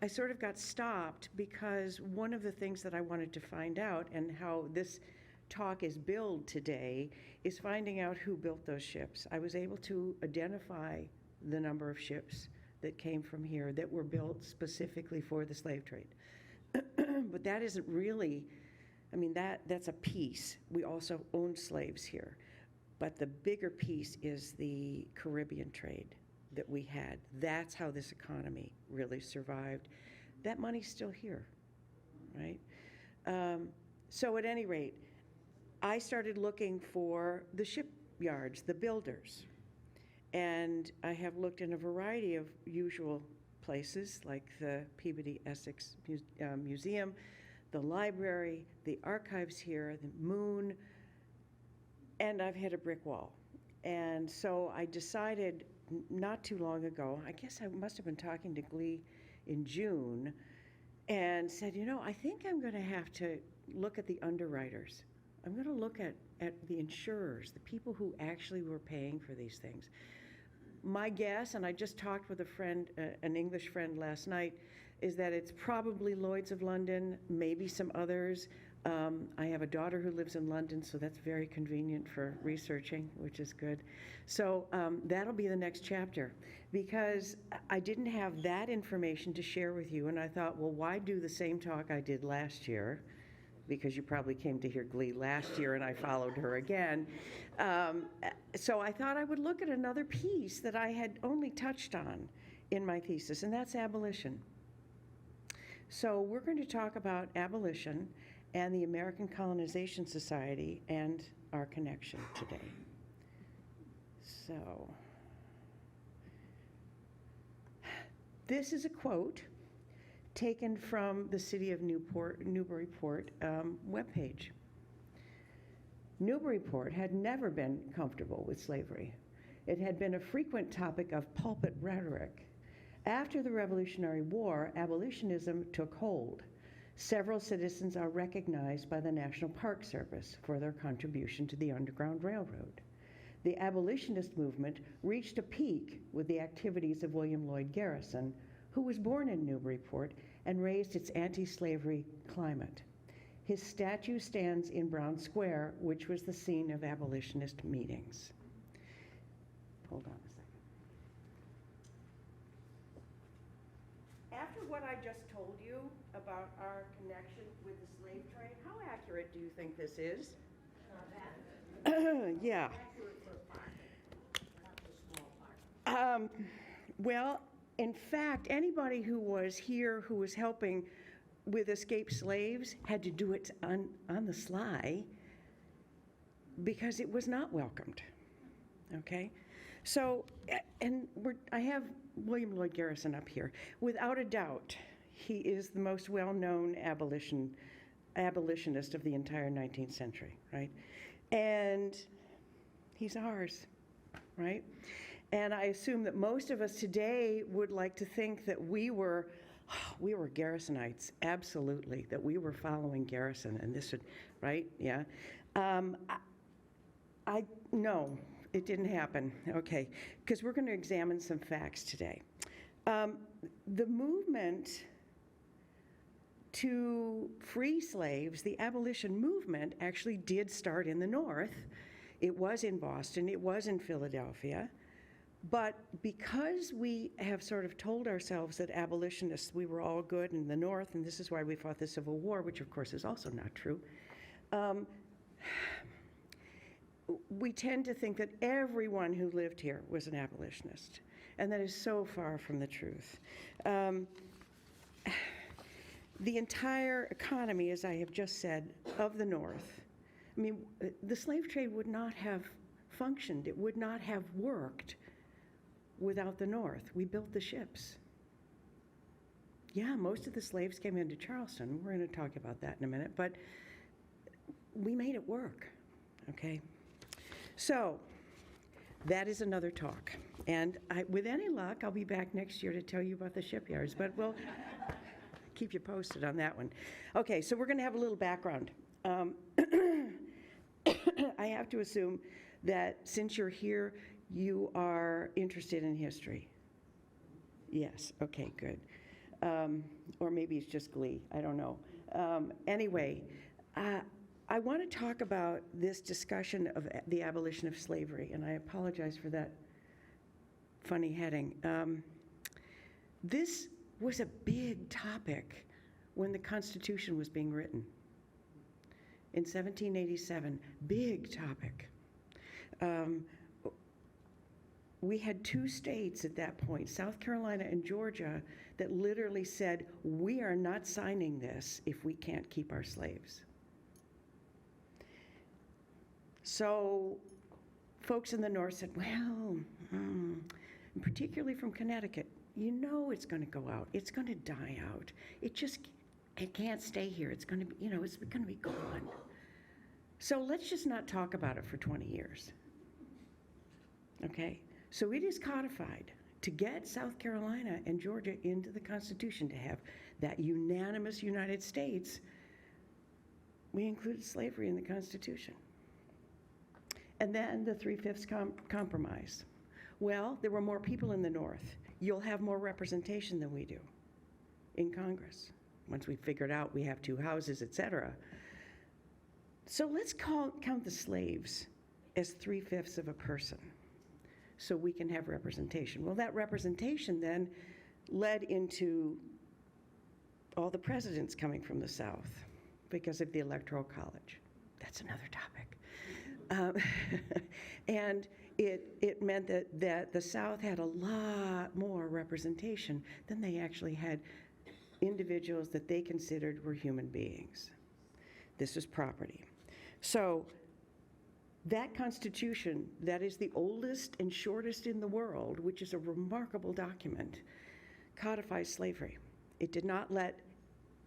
sort of got stopped because one of the things that I wanted to find out, and how this talk is billed today, is finding out who built those ships. I was able to identify the number of ships that came from here that were built specifically for the slave trade. But that isn't really, I mean, that's a piece. We also owned slaves here. But the bigger piece is the Caribbean trade that we had. That's how this economy really survived. That money's still here, right? So at any rate, I started looking for the shipyards, the builders. And I have looked in a variety of usual places, like the Peabody Essex Museum, the library, the archives here, the Moon, and I've hit a brick wall. And so I decided not too long ago, I guess I must have been talking to Ghlee in June, and said, you know, I think I'm going to have to look at the underwriters. I'm going to look at the insurers, the people who actually were paying for these things. My guess, and I just talked with a friend, an English friend last night, is that it's probably Lloyd's of London, maybe some others. I have a daughter who lives in London, so that's very convenient for researching, which is good. So that'll be the next chapter, because I didn't have that information to share with you, and I thought, well, why do the same talk I did last year? Because you probably came to hear Ghlee last year, and I followed her again. So I thought I would look at another piece that I had only touched on in my thesis, and that's abolition. So we're going to talk about abolition and the American Colonization Society and our connection today. So this is a quote taken from the City of Newburyport webpage. Newburyport had never been comfortable with slavery. It had been a frequent topic of pulpit rhetoric. After the Revolutionary War, abolitionism took hold. Several citizens are recognized by the National Park Service for their contribution to the Underground Railroad. The abolitionist movement reached a peak with the activities of William Lloyd Garrison, who was born in Newburyport and raised its anti-slavery climate. His statue stands in Brown Square, which was the scene of abolitionist meetings. Hold on a second. After what I just told you about our connection with the slave trade, how accurate do you think this is? Yeah. Well, in fact, anybody who was here who was helping with escaped slaves had to do it on the sly because it was not welcomed. Okay? So, and I have William Lloyd Garrison up here. Without a doubt, he is the most well-known abolitionist of the entire 19th century, right? And he's ours, right? And I assume that most of us today would like to think that we were Garrisonites, absolutely, that we were following Garrison, and this would, right? Yeah. No, it didn't happen. Okay, because we're going to examine some facts today. The movement to free slaves, the abolition movement, actually did start in the North. It was in Boston, it was in Philadelphia. But because we have sort of told ourselves that abolitionists, we were all good in the North, and this is why we fought the Civil War, which of course is also not true, we tend to think that everyone who lived here was an abolitionist, and that is so far from the truth. The entire economy, as I have just said, of the North, I mean, the slave trade would not have functioned, it would not have worked without the North. We built the ships. Yeah, most of the slaves came into Charleston. We're going to talk about that in a minute, but we made it work, okay? So that is another talk. And with any luck, I'll be back next year to tell you about the shipyards, but we'll keep you posted on that one. Okay, so we're going to have a little background. I have to assume that since you're here, you are interested in history. Yes, okay, good. Or maybe it's just Glee, I don't know. Anyway, I want to talk about this discussion of the abolition of slavery, and I apologize for that funny heading. This was a big topic when the Constitution was being written. In 1787, big topic. We had two states at that point, South Carolina and Georgia, that literally said, we are not signing this if we can't keep our slaves. So folks in the North said, well, particularly from Connecticut, you know it's going to go out. It's going to die out. It can't stay here. It's going to be, it's going to be gone. So let's just not talk about it for 20 years. Okay? So it is codified to get South Carolina and Georgia into the Constitution, to have that unanimous United States. We included slavery in the Constitution. And then the 3/5 compromise. Well, there were more people in the North. You'll have more representation than we do in Congress. Once we figured out we have 2 houses, et cetera. So let's count the slaves as 3/5 of a person, so we can have representation. Well, that representation then led into all the presidents coming from the South because of the Electoral College. That's another topic. And it meant that the South had a lot more representation than they actually had individuals that they considered were human beings. This is property. So that Constitution, that is the oldest and shortest in the world, which is a remarkable document, codifies slavery. It did not let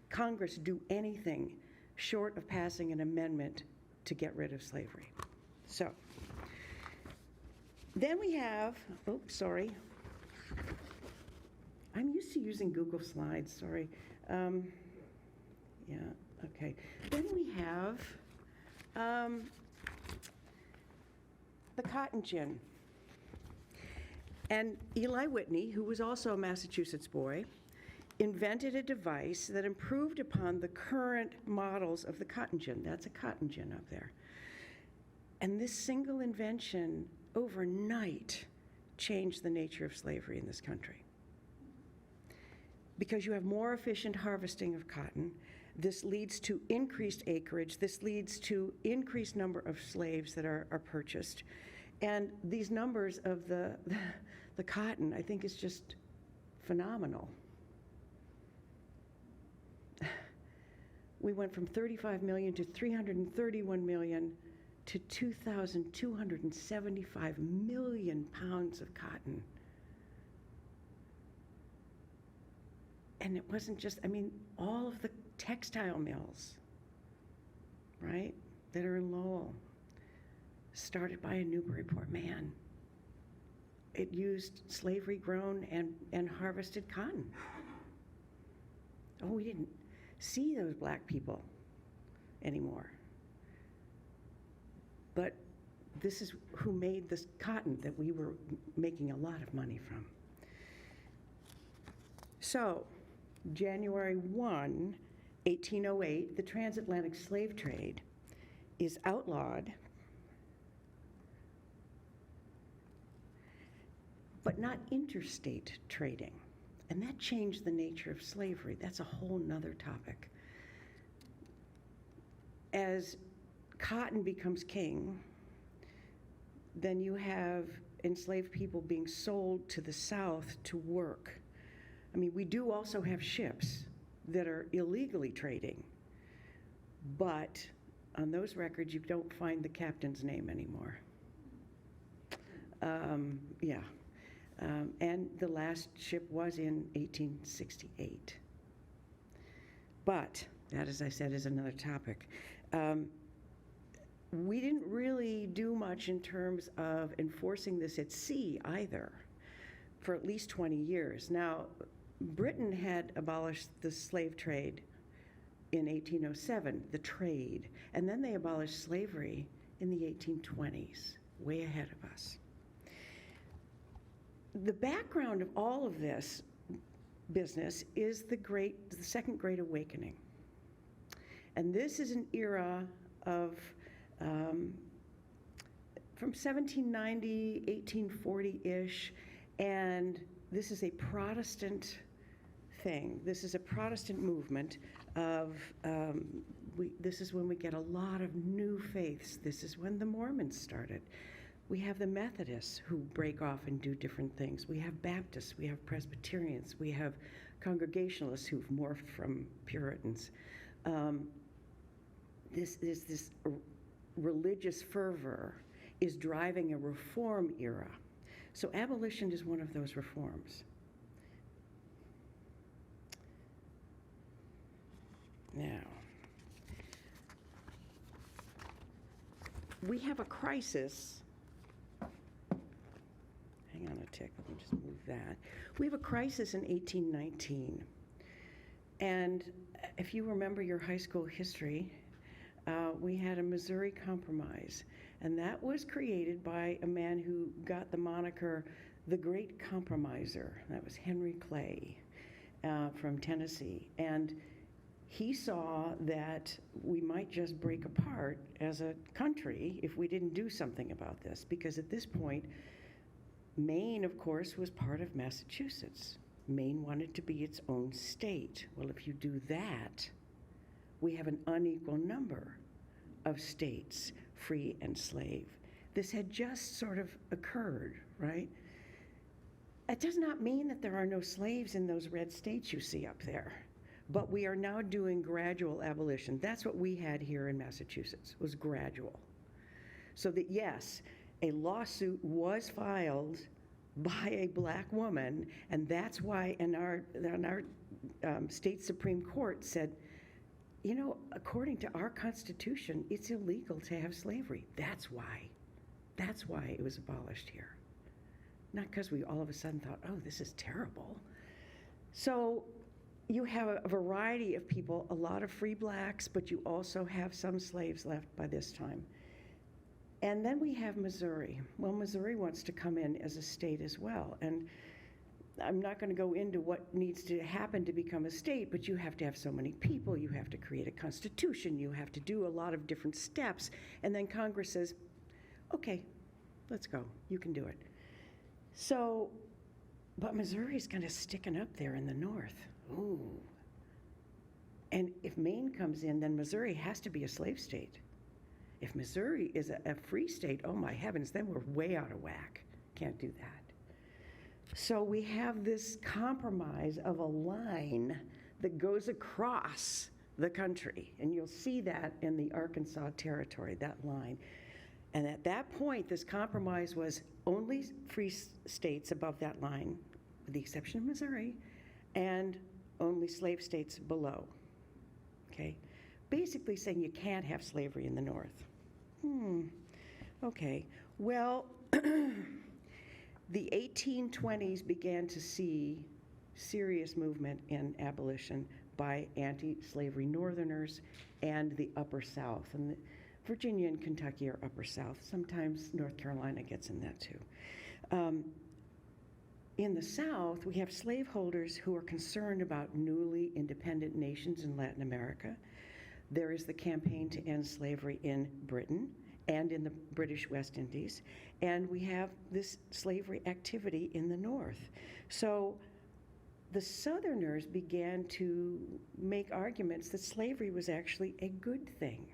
Congress do anything short of passing an amendment to get rid of slavery. So then we have, I'm used to using Google Slides, sorry. Yeah, okay. Then we have the cotton gin. And Eli Whitney, who was also a Massachusetts boy, invented a device that improved upon the current models of the cotton gin. That's a cotton gin up there. And this single invention overnight changed the nature of slavery in this country. Because you have more efficient harvesting of cotton, this leads to increased acreage, this leads to increased number of slaves that are purchased. And these numbers of the cotton, I think, is just phenomenal. We went from 35 million to 331 million to 2,275 million pounds of cotton. And it wasn't just, all of the textile mills, right, that are in Lowell, started by a Newburyport man. It used slavery-grown and harvested cotton. Oh, we didn't see those black people anymore. But this is who made this cotton that we were making a lot of money from. So, January 1, 1808, the transatlantic slave trade is outlawed, but not interstate trading. And that changed the nature of slavery. That's a whole nother topic. As cotton becomes king, then you have enslaved people being sold to the South to work. We do also have ships that are illegally trading, but on those records you don't find the captain's name anymore. And the last ship was in 1868. But that, as I said, is another topic. We didn't really do much in terms of enforcing this at sea either for at least 20 years. Now, Britain had abolished the slave trade in 1807, the trade, and then they abolished slavery in the 1820s, way ahead of us. The background of all of this business is the Second Great Awakening. And this is an era of, from 1790, 1840-ish, and this is a Protestant thing. This is a Protestant movement of, this is when we get a lot of new faiths. This is when the Mormons started. We have the Methodists who break off and do different things. We have Baptists, we have Presbyterians, we have Congregationalists who've morphed from Puritans. This religious fervor is driving a reform era. So abolition is one of those reforms. Now, we have a crisis. Hang on a tick, let me just move that. We have a crisis in 1819. And if you remember your high school history, we had a Missouri Compromise. And that was created by a man who got the moniker the Great Compromiser. That was Henry Clay from Tennessee. And he saw that we might just break apart as a country if we didn't do something about this, because at this point, Maine, of course, was part of Massachusetts. Maine wanted to be its own state. Well, if you do that, we have an unequal number of states, free and slave. This had just sort of occurred, right? It does not mean that there are no slaves in those red states you see up there. But we are now doing gradual abolition. That's what we had here in Massachusetts, was gradual. So that yes, a lawsuit was filed by a black woman, and that's why in our state Supreme Court said, you know, according to our Constitution, it's illegal to have slavery. That's why it was abolished here. Not because we all of a sudden thought, oh, this is terrible. So you have a variety of people, a lot of free blacks, but you also have some slaves left by this time. And then we have Missouri. Well, Missouri wants to come in as a state as well. And I'm not going to go into what needs to happen to become a state, but you have to have so many people, you have to create a constitution, you have to do a lot of different steps. And then Congress says, okay, let's go, you can do it. So, but Missouri's kind of sticking up there in the north. Ooh. And if Maine comes in, then Missouri has to be a slave state. If Missouri is a free state, oh my heavens, then we're way out of whack. Can't do that. So we have this compromise of a line that goes across the country. And you'll see that in the Arkansas Territory, that line. And at that point, this compromise was only free states above that line, with the exception of Missouri, and only slave states below, okay? Basically saying you can't have slavery in the North. Okay, well, the 1820s began to see serious movement in abolition by anti-slavery Northerners and the Upper South. And Virginia and Kentucky are Upper South. Sometimes North Carolina gets in that too. In the South, we have slaveholders who are concerned about newly independent nations in Latin America. There is the campaign to end slavery in Britain and in the British West Indies. And we have this slavery activity in the North. So the Southerners began to make arguments that slavery was actually a good thing.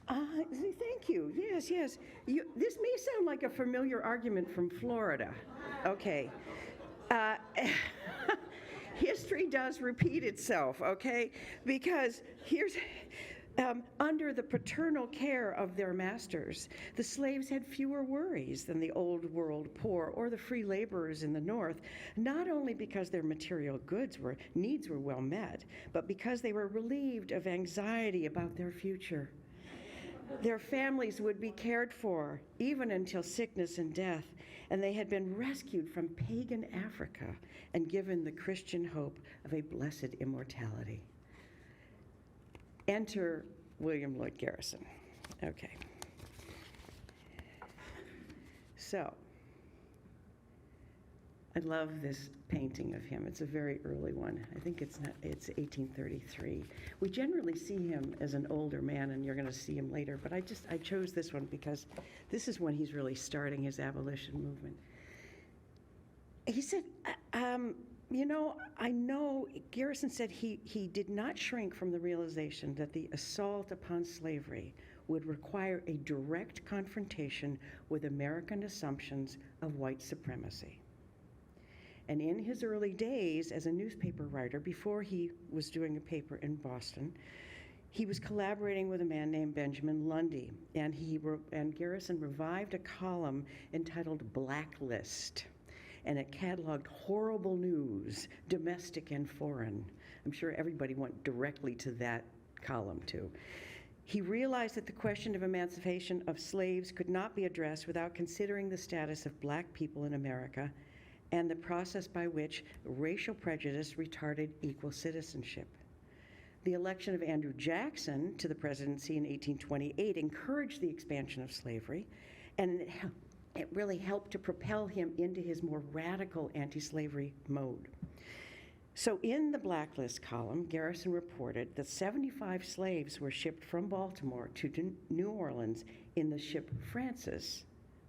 Thank you. Yes. This may sound like a familiar argument from Florida. Okay. History does repeat itself, okay? Because here's, under the paternal care of their masters, the slaves had fewer worries than the old world poor or the free laborers in the North, not only because their material needs were well met, but because they were relieved of anxiety about their future. Their families would be cared for, even until sickness and death, and they had been rescued from pagan Africa and given the Christian hope of a blessed immortality. Enter William Lloyd Garrison. Okay. So, I love this painting of him. It's a very early one. I think it's 1833. We generally see him as an older man, and you're going to see him later, but I chose this one because this is when he's really starting his abolition movement. He said, I know, Garrison said he did not shrink from the realization that the assault upon slavery would require a direct confrontation with American assumptions of white supremacy. And in his early days as a newspaper writer, before he was doing a paper in Boston, he was collaborating with a man named Benjamin Lundy, and Garrison revived a column entitled Blacklist, and it cataloged horrible news, domestic and foreign. I'm sure everybody went directly to that column too. He realized that the question of emancipation of slaves could not be addressed without considering the status of black people in America and the process by which racial prejudice retarded equal citizenship. The election of Andrew Jackson to the presidency in 1828 encouraged the expansion of slavery, and it really helped to propel him into his more radical anti-slavery mode. So in the Blacklist column, Garrison reported that 75 slaves were shipped from Baltimore to New Orleans in the ship Francis,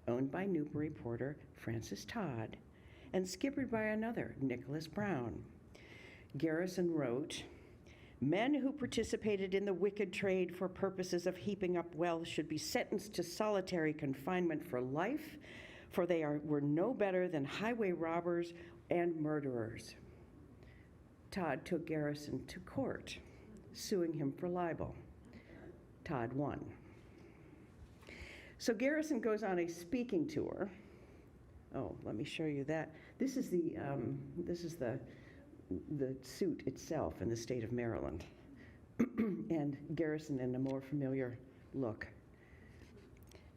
owned by Newbury porter Francis Todd, and skippered by another, Nicholas Brown. Garrison wrote, "Men who participated in the wicked trade for purposes of heaping up wealth should be sentenced to solitary confinement for life, for they were no better than highway robbers and murderers." Todd took Garrison to court, suing him for libel. Todd won. So Garrison goes on a speaking tour. Oh, let me show you that. This is the suit itself in the state of Maryland, and Garrison in a more familiar look.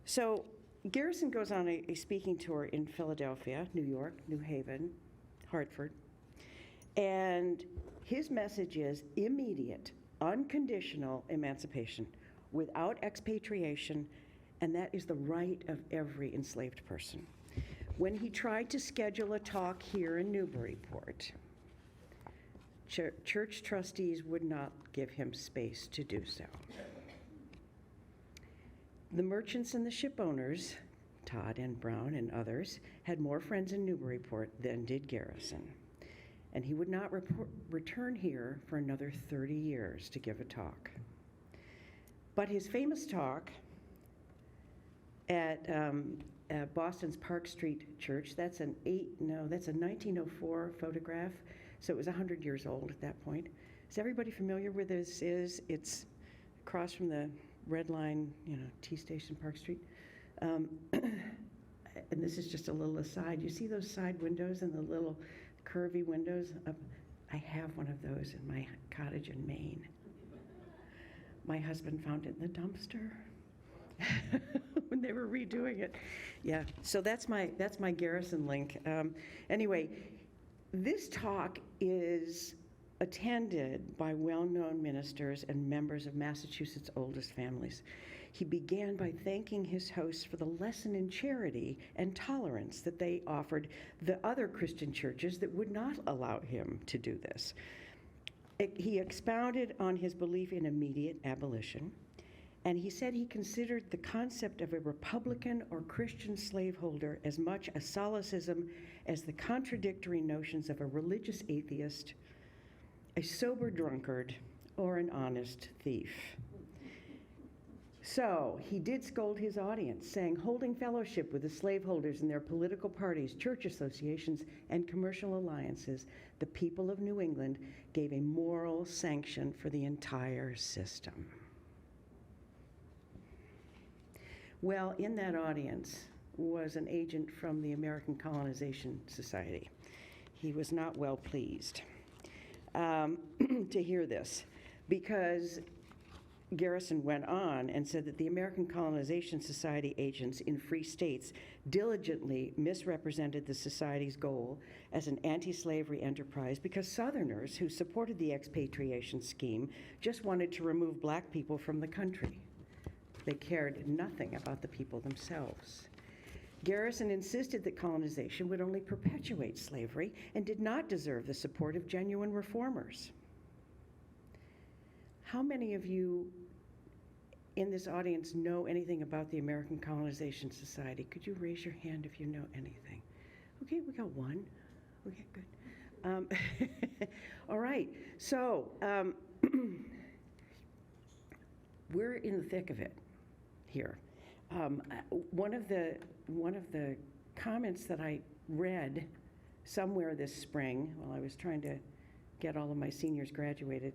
So Garrison goes on a speaking tour in Philadelphia, New York, New Haven, Hartford, and his message is immediate, unconditional emancipation without expatriation, and that is the right of every enslaved person. When he tried to schedule a talk here in Newburyport, church trustees would not give him space to do so. The merchants and the ship owners, Todd and Brown and others, had more friends in Newburyport than did Garrison, and he would not return here for another 30 years to give a talk. But his famous talk at Boston's Park Street Church, that's a 1904 photograph, so it was 100 years old at that point. Is everybody familiar where this is? It's across from the Red Line, T Station, Park Street. And this is just a little aside. You see those side windows and the little curvy windows? I have one of those in my cottage in Maine. My husband found it in the dumpster when they were redoing it. Yeah, so that's my Garrison link. Anyway, this talk is attended by well-known ministers and members of Massachusetts' oldest families. He began by thanking his hosts for the lesson in charity and tolerance that they offered the other Christian churches that would not allow him to do this. He expounded on his belief in immediate abolition, and he said he considered the concept of a Republican or Christian slaveholder as much a solecism as the contradictory notions of a religious atheist, a sober drunkard, or an honest thief. So he did scold his audience, saying, holding fellowship with the slaveholders in their political parties, church associations, and commercial alliances, the people of New England gave a moral sanction for the entire system. Well, in that audience was an agent from the American Colonization Society. He was not well pleased to hear this, because Garrison went on and said that the American Colonization Society agents in free states diligently misrepresented the society's goal as an anti-slavery enterprise because Southerners who supported the expatriation scheme just wanted to remove black people from the country. They cared nothing about the people themselves. Garrison insisted that colonization would only perpetuate slavery and did not deserve the support of genuine reformers. How many of you in this audience know anything about the American Colonization Society? Could you raise your hand if you know anything? Okay, we got one. Okay, good. All right, so we're in the thick of it here. One of the comments that I read somewhere this spring while I was trying to get all of my seniors graduated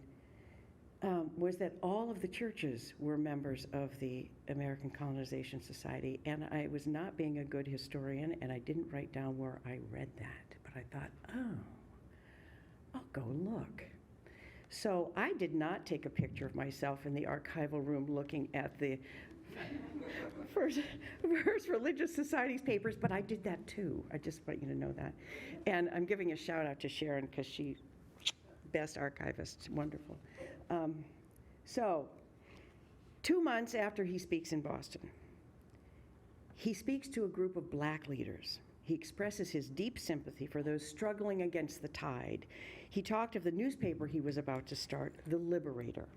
was that all of the churches were members of the American Colonization Society, and I was not being a good historian, and I didn't write down where I read that, but I thought, oh, I'll go look. So I did not take a picture of myself in the archival room looking at the First Religious Society's papers, but I did that too. I just want you to know that. And I'm giving a shout out to Sharon because she's best archivist, wonderful. So 2 months after he speaks in Boston, he speaks to a group of black leaders. He expresses his deep sympathy for those struggling against the tide. He talked of the newspaper he was about to start, The Liberator,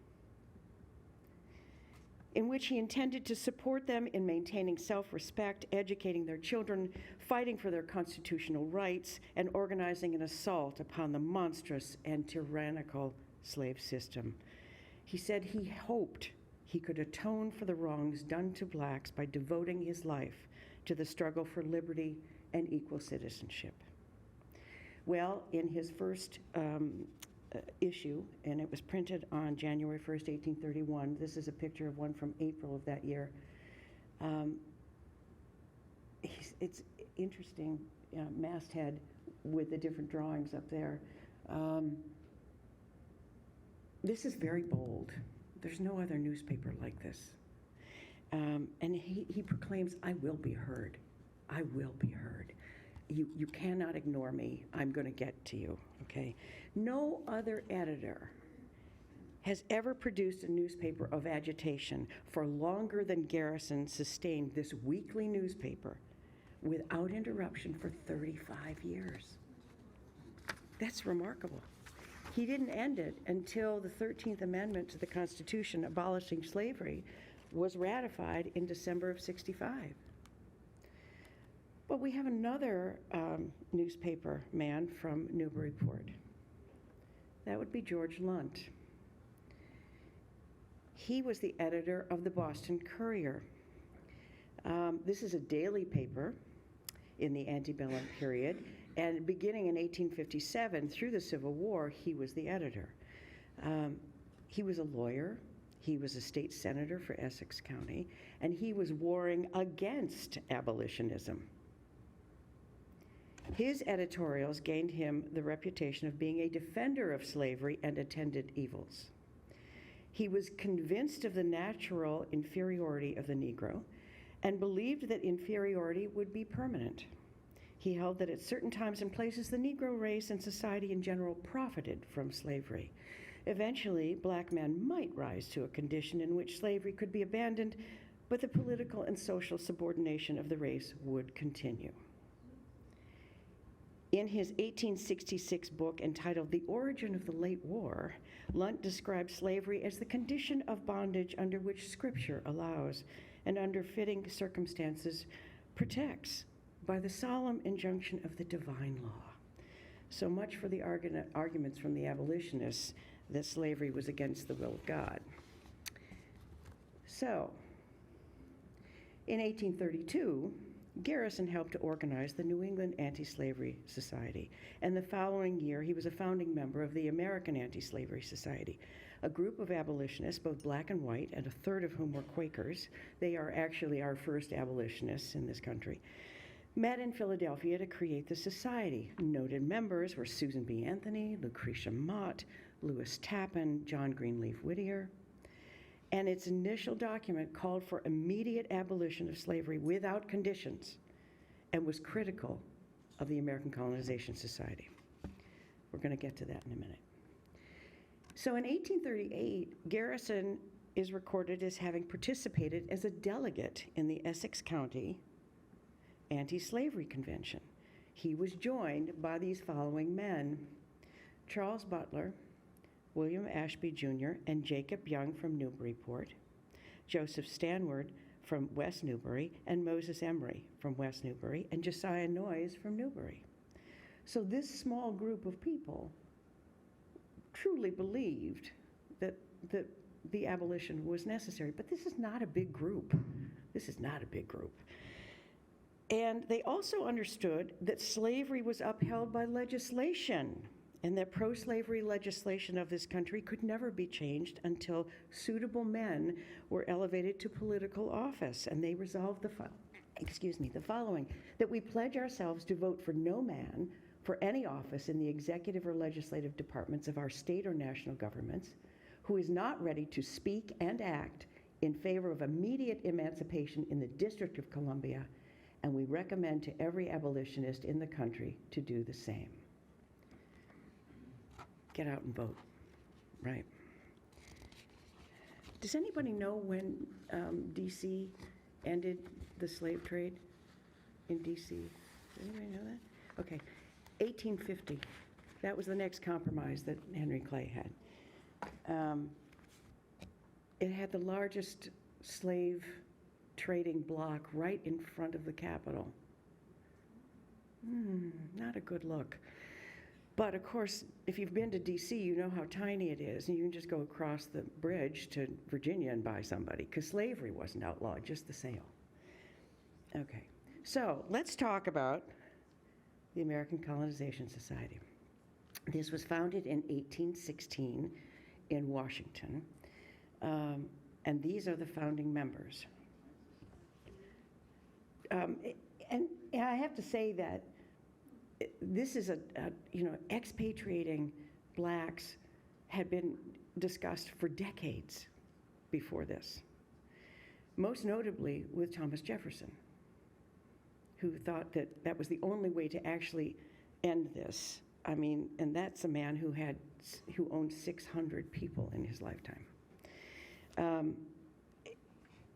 in which he intended to support them in maintaining self-respect, educating their children, fighting for their constitutional rights, and organizing an assault upon the monstrous and tyrannical slave system. He said he hoped he could atone for the wrongs done to blacks by devoting his life to the struggle for liberty and equal citizenship. Well, in his first issue, and it was printed on January 1st, 1831. This is a picture of one from April of that year. It's interesting, masthead with the different drawings up there. This is very bold. There's no other newspaper like this. And he proclaims, I will be heard. I will be heard. You cannot ignore me. I'm going to get to you, okay? No other editor has ever produced a newspaper of agitation for longer than Garrison sustained this weekly newspaper without interruption for 35 years. That's remarkable. He didn't end it until the 13th Amendment to the Constitution abolishing slavery was ratified in December of '65. But we have another newspaper man from Newburyport. That would be George Lunt. He was the editor of the Boston Courier. This is a daily paper in the antebellum period, and beginning in 1857 through the Civil War, he was the editor. He was a lawyer. He was a state senator for Essex County, and he was warring against abolitionism. His editorials gained him the reputation of being a defender of slavery and attendant evils. He was convinced of the natural inferiority of the Negro and believed that inferiority would be permanent. He held that at certain times and places, the Negro race and society in general profited from slavery. Eventually, black men might rise to a condition in which slavery could be abandoned, but the political and social subordination of the race would continue. In his 1866 book entitled The Origin of the Late War, Lunt describes slavery as the condition of bondage under which Scripture allows and under fitting circumstances protects by the solemn injunction of the divine law. So much for the arguments from the abolitionists that slavery was against the will of God. So, in 1832, Garrison helped to organize the New England Anti-Slavery Society, and the following year he was a founding member of the American Anti-Slavery Society, a group of abolitionists, both black and white, and a third of whom were Quakers. They are actually our first abolitionists in this country, met in Philadelphia to create the society. Noted members were Susan B. Anthony, Lucretia Mott, Lewis Tappan, John Greenleaf Whittier. and its initial document called for immediate abolition of slavery without conditions and was critical of the American Colonization Society. We're going to get to that in a minute. So in 1838, Garrison is recorded as having participated as a delegate in the Essex County Anti-Slavery Convention. He was joined by these following men: Charles Butler, William Ashby Jr., and Jacob Young from Newburyport, Joseph Stanward from West Newbury, and Moses Emery from West Newbury, and Josiah Noyes from Newbury. So this small group of people truly believed that the abolition was necessary. But this is not a big group. This is not a big group. And they also understood that slavery was upheld by legislation, and that pro-slavery legislation of this country could never be changed until suitable men were elevated to political office. And they resolved the following: that we pledge ourselves to vote for no man for any office in the executive or legislative departments of our state or national governments who is not ready to speak and act in favor of immediate emancipation in the District of Columbia, and we recommend to every abolitionist in the country to do the same. Get out and vote, right? Does anybody know when D.C. ended the slave trade in D.C.? Does anybody know that? Okay, 1850. That was the next compromise that Henry Clay had. It had the largest slave trading block right in front of the Capitol. Not a good look. But of course, if you've been to DC, you know how tiny it is, and you can just go across the bridge to Virginia and buy somebody, because slavery wasn't outlawed, just the sale. Okay, so let's talk about the American Colonization Society. This was founded in 1816 in Washington, and these are the founding members. And I have to say that this is expatriating blacks had been discussed for decades before this, most notably with Thomas Jefferson, who thought that that was the only way to actually end this. I mean, and that's a man who owned 600 people in his lifetime.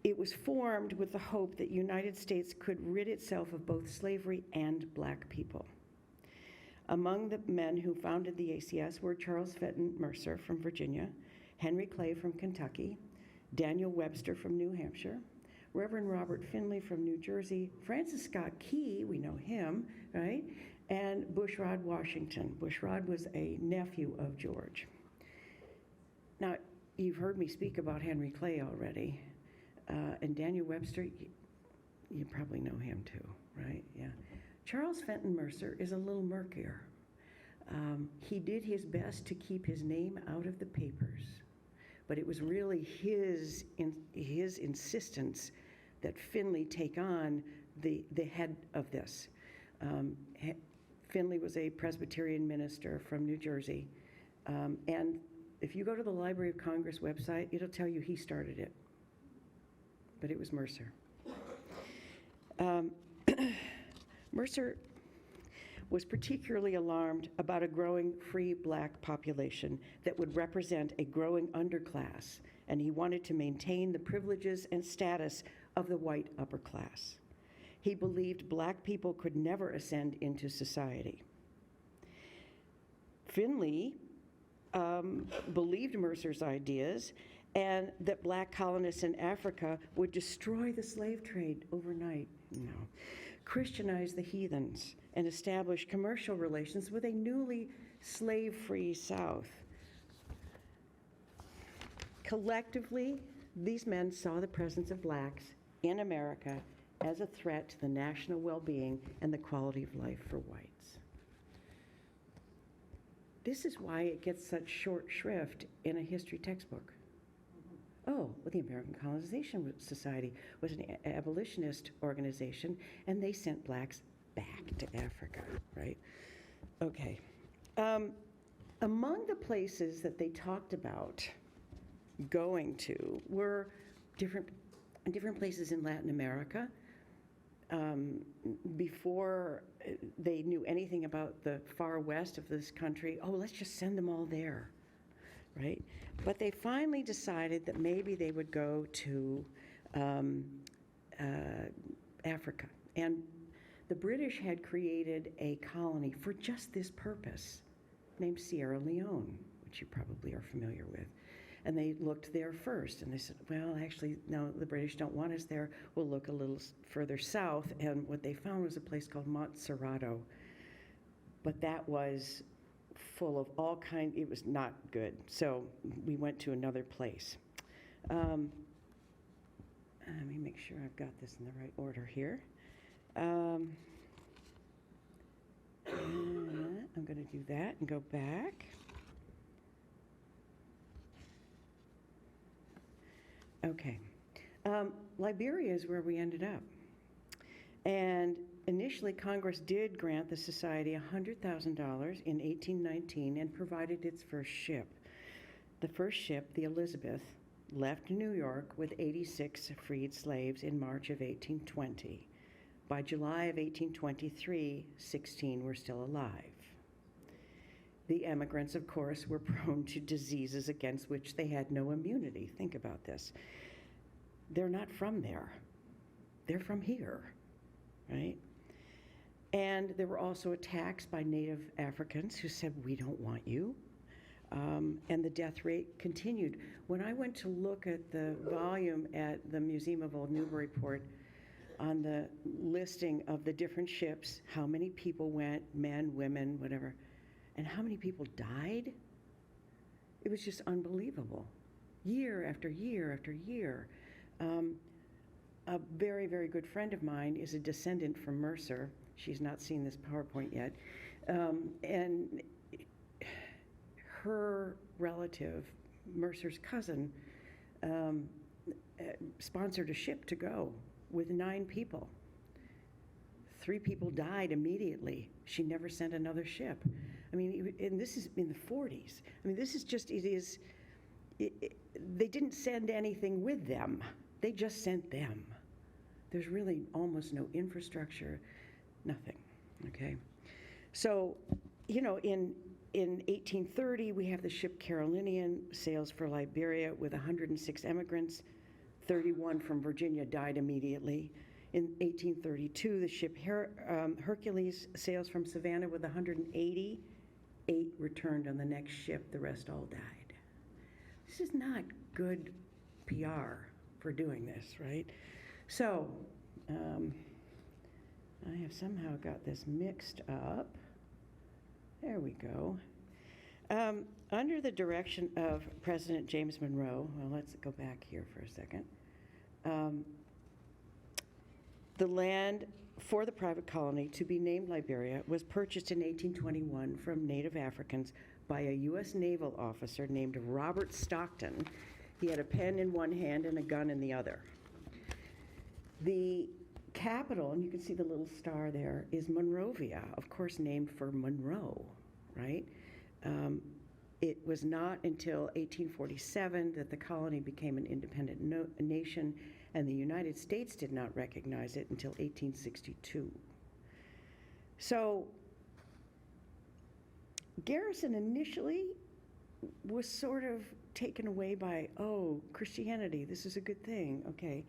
It was formed with the hope that the United States could rid itself of both slavery and black people. Among the men who founded the ACS were Charles Fenton Mercer from Virginia, Henry Clay from Kentucky, Daniel Webster from New Hampshire, Reverend Robert Finley from New Jersey, Francis Scott Key, we know him, right? And Bushrod Washington. Bushrod was a nephew of George. Now, you've heard me speak about Henry Clay already. And Daniel Webster, you probably know him too, right? Yeah. Charles Fenton Mercer is a little murkier. He did his best to keep his name out of the papers, but it was really his insistence that Finley take on the head of this. Finley was a Presbyterian minister from New Jersey, and if you go to the Library of Congress website, it'll tell you he started it, but it was Mercer. Mercer was particularly alarmed about a growing free black population that would represent a growing underclass, and he wanted to maintain the privileges and status of the white upper class. He believed black people could never ascend into society. Finley believed Mercer's ideas and that black colonists in Africa would destroy the slave trade overnight. No. Christianize the heathens and establish commercial relations with a newly slave-free South. Collectively, these men saw the presence of blacks in America as a threat to the national well-being and the quality of life for whites. This is why it gets such short shrift in a history textbook. Oh, well, the American Colonization Society was an abolitionist organization, and they sent blacks back to Africa, right? Okay. Among the places that they talked about going to were different places in Latin America. Before they knew anything about the far west of this country, oh, let's just send them all there, right? But they finally decided that maybe they would go to Africa. And the British had created a colony for just this purpose named Sierra Leone, which you probably are familiar with. And they looked there first, and they said, well, actually, no, the British don't want us there. We'll look a little further south. And what they found was a place called Montserrado. But that was full of all kinds, it was not good. So we went to another place. Let me make sure I've got this in the right order here. I'm going to do that and go back. Okay. Liberia is where we ended up. And initially, Congress did grant the Society $100,000 in 1819 and provided its first ship. The first ship, the Elizabeth, left New York with 86 freed slaves in March of 1820. By July of 1823, 16 were still alive. The emigrants, of course, were prone to diseases against which they had no immunity. Think about this. They're not from there. They're from here, right? And there were also attacks by native Africans who said, we don't want you. And the death rate continued. When I went to look at the volume at the Museum of Old Newburyport on the listing of the different ships, how many people went, men, women, whatever, and how many people died, it was just unbelievable. Year after year after year. A very, very good friend of mine is a descendant from Mercer. She's not seen this PowerPoint yet. And her relative, Mercer's cousin, sponsored a ship to go with 9 people. 3 people died immediately. She never sent another ship. I mean, and this is in the 40s. I mean, this is just, they didn't send anything with them. They just sent them. There's really almost no infrastructure, nothing, okay? So, you know, in 1830, we have the ship Carolinian sails for Liberia with 106 immigrants. 31 from Virginia died immediately. In 1832, the ship Hercules sails from Savannah with 180. 8 returned on the next ship. The rest all died. This is not good PR for doing this, right? So, I have somehow got this mixed up. There we go. Under the direction of President James Monroe, well, let's go back here for a second. The land for the private colony to be named Liberia was purchased in 1821 from native Africans by a U.S. naval officer named Robert Stockton. He had a pen in one hand and a gun in the other. The capital, and you can see the little star there, is Monrovia, of course named for Monroe, right? It was not until 1847 that the colony became an independent nation, and the United States did not recognize it until 1862. So Garrison initially was sort of taken away by, oh, Christianity, this is a good thing, okay.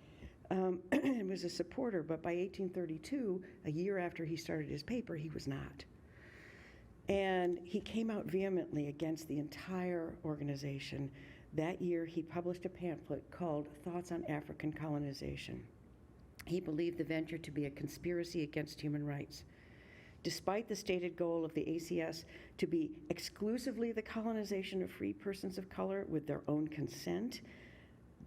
And was a supporter, but by 1832, a year after he started his paper, he was not. And he came out vehemently against the entire organization. That year, he published a pamphlet called Thoughts on African Colonization. He believed the venture to be a conspiracy against human rights. Despite the stated goal of the ACS to be exclusively the colonization of free persons of color with their own consent,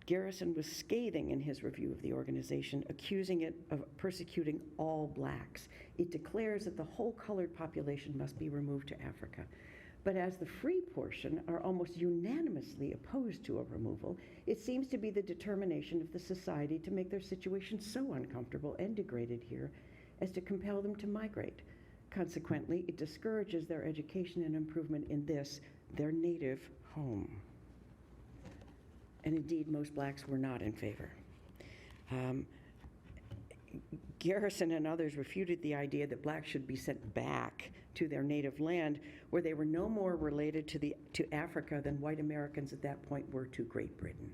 Garrison was scathing in his review of the organization, accusing it of persecuting all blacks. It declares that the whole colored population must be removed to Africa. But as the free portion are almost unanimously opposed to a removal, it seems to be the determination of the society to make their situation so uncomfortable and degraded here as to compel them to migrate. Consequently, it discourages their education and improvement in this, their native home. And indeed, most blacks were not in favor. Garrison and others refuted the idea that blacks should be sent back to their native land, where they were no more related to Africa than white Americans at that point were to Great Britain.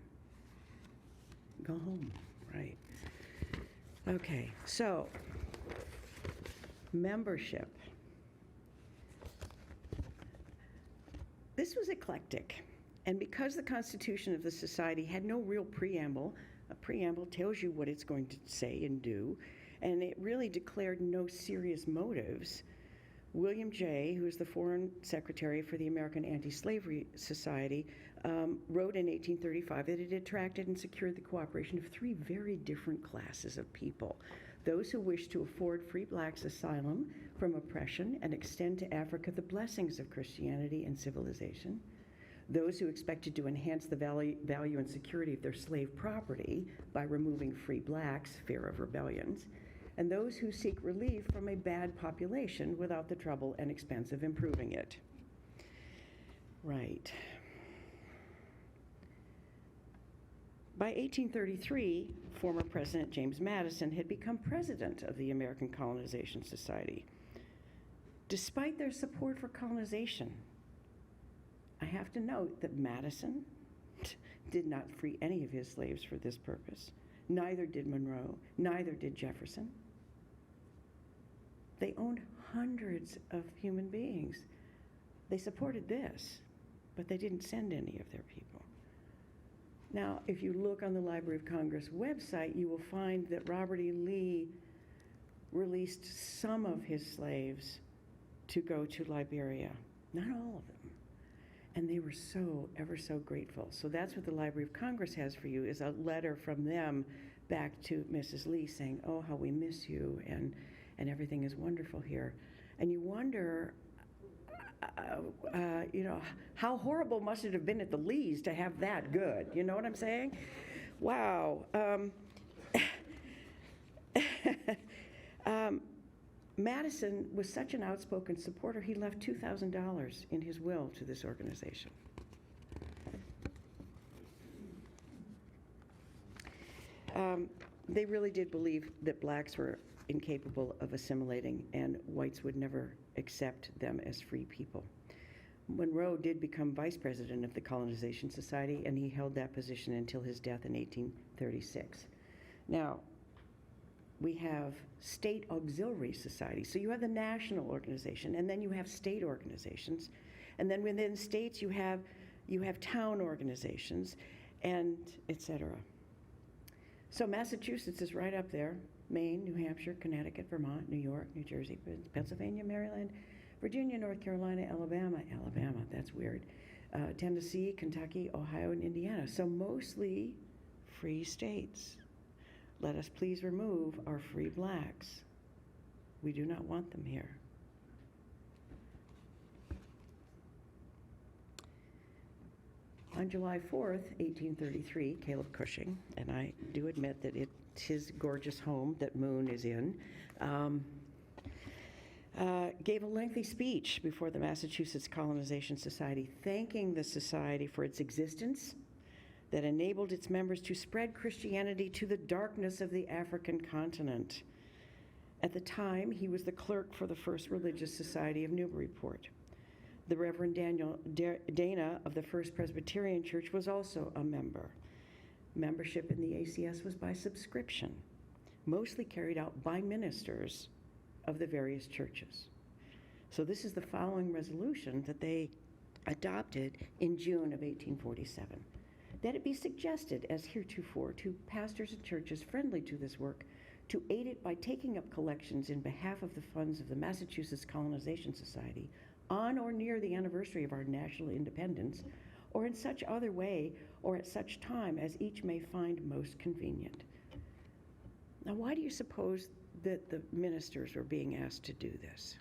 Go home, right? Okay, so membership. This was eclectic, and because the Constitution of the Society had no real preamble, a preamble tells you what it's going to say and do, and it really declared no serious motives. William Jay, who is the Foreign Secretary for the American Anti-Slavery Society, wrote in 1835 that it attracted and secured the cooperation of three very different classes of people: those who wished to afford free blacks asylum from oppression and extend to Africa the blessings of Christianity and civilization; those who expected to enhance the value and security of their slave property by removing free blacks, fear of rebellions; and those who seek relief from a bad population without the trouble and expense of improving it. Right. By 1833, former President James Madison had become president of the American Colonization Society. Despite their support for colonization, I have to note that Madison did not free any of his slaves for this purpose. Neither did Monroe, neither did Jefferson. They owned hundreds of human beings. They supported this, but they didn't send any of their people. Now, if you look on the Library of Congress website, you will find that Robert E. Lee released some of his slaves to go to Liberia, not all of them. And they were so, ever so grateful. So that's what the Library of Congress has for you, is a letter from them back to Mrs. Lee saying, oh, how we miss you, and everything is wonderful here. And you wonder, how horrible must it have been at the Lees to have that good? You know what I'm saying? Wow. Madison was such an outspoken supporter, he left $2,000 in his will to this organization. They really did believe that blacks were incapable of assimilating and whites would never accept them as free people. Monroe did become vice president of the Colonization Society, and he held that position until his death in 1836. Now, we have state auxiliary societies. So you have the national organization, and then you have state organizations, and then within states you have town organizations, and et cetera. So Massachusetts is right up there: Maine, New Hampshire, Connecticut, Vermont, New York, New Jersey, Pennsylvania, Maryland, Virginia, North Carolina, Alabama, that's weird, Tennessee, Kentucky, Ohio, and Indiana. So mostly free states. Let us please remove our free blacks. We do not want them here. On July 4th, 1833, Caleb Cushing, and I do admit that it's his gorgeous home that Moon is in, gave a lengthy speech before the Massachusetts Colonization Society, thanking the society for its existence that enabled its members to spread Christianity to the darkness of the African continent. At the time, he was the clerk for the First Religious Society of Newburyport. The Reverend Daniel Dana of the First Presbyterian Church was also a member. Membership in the ACS was by subscription, mostly carried out by ministers of the various churches. So this is the following resolution that they adopted in June of 1847. That it be suggested, as heretofore, to pastors and churches friendly to this work, to aid it by taking up collections in behalf of the funds of the Massachusetts Colonization Society on or near the anniversary of our national independence, or in such other way, or at such time as each may find most convenient. Now, why do you suppose that the ministers were being asked to do this?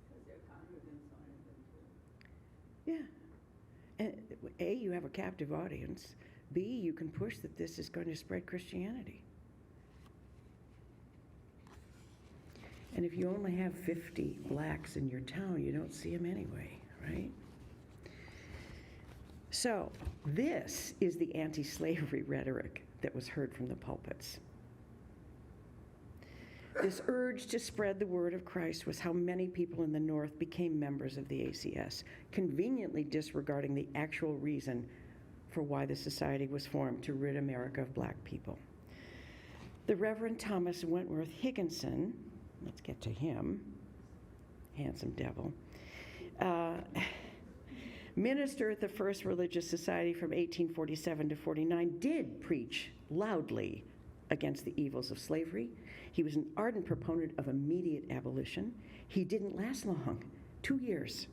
Because their congregants wanted them to. Yeah. And A, you have a captive audience. B, you can push that this is going to spread Christianity. And if you only have 50 blacks in your town, you don't see them anyway, right? So this is the anti-slavery rhetoric that was heard from the pulpits. This urge to spread the word of Christ was how many people in the North became members of the ACS, conveniently disregarding the actual reason for why the society was formed, to rid America of black people. The Reverend Thomas Wentworth Higginson, let's get to him, handsome devil, minister at the First Religious Society from 1847 to 49, did preach loudly against the evils of slavery. He was an ardent proponent of immediate abolition. He didn't last long, 2 years,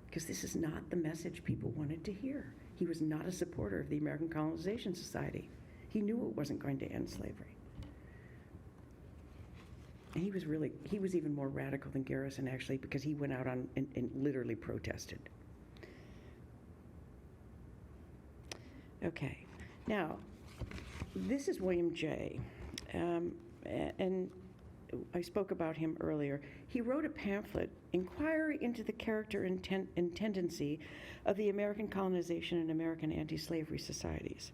because this is not the message people wanted to hear. He was not a supporter of the American Colonization Society. He knew it wasn't going to end slavery. And he was even more radical than Garrison, actually, because he went out and literally protested. Okay, now, this is William Jay, and I spoke about him earlier. He wrote a pamphlet, Inquiry into the Character and Tendency of the American Colonization and American Anti-Slavery Societies.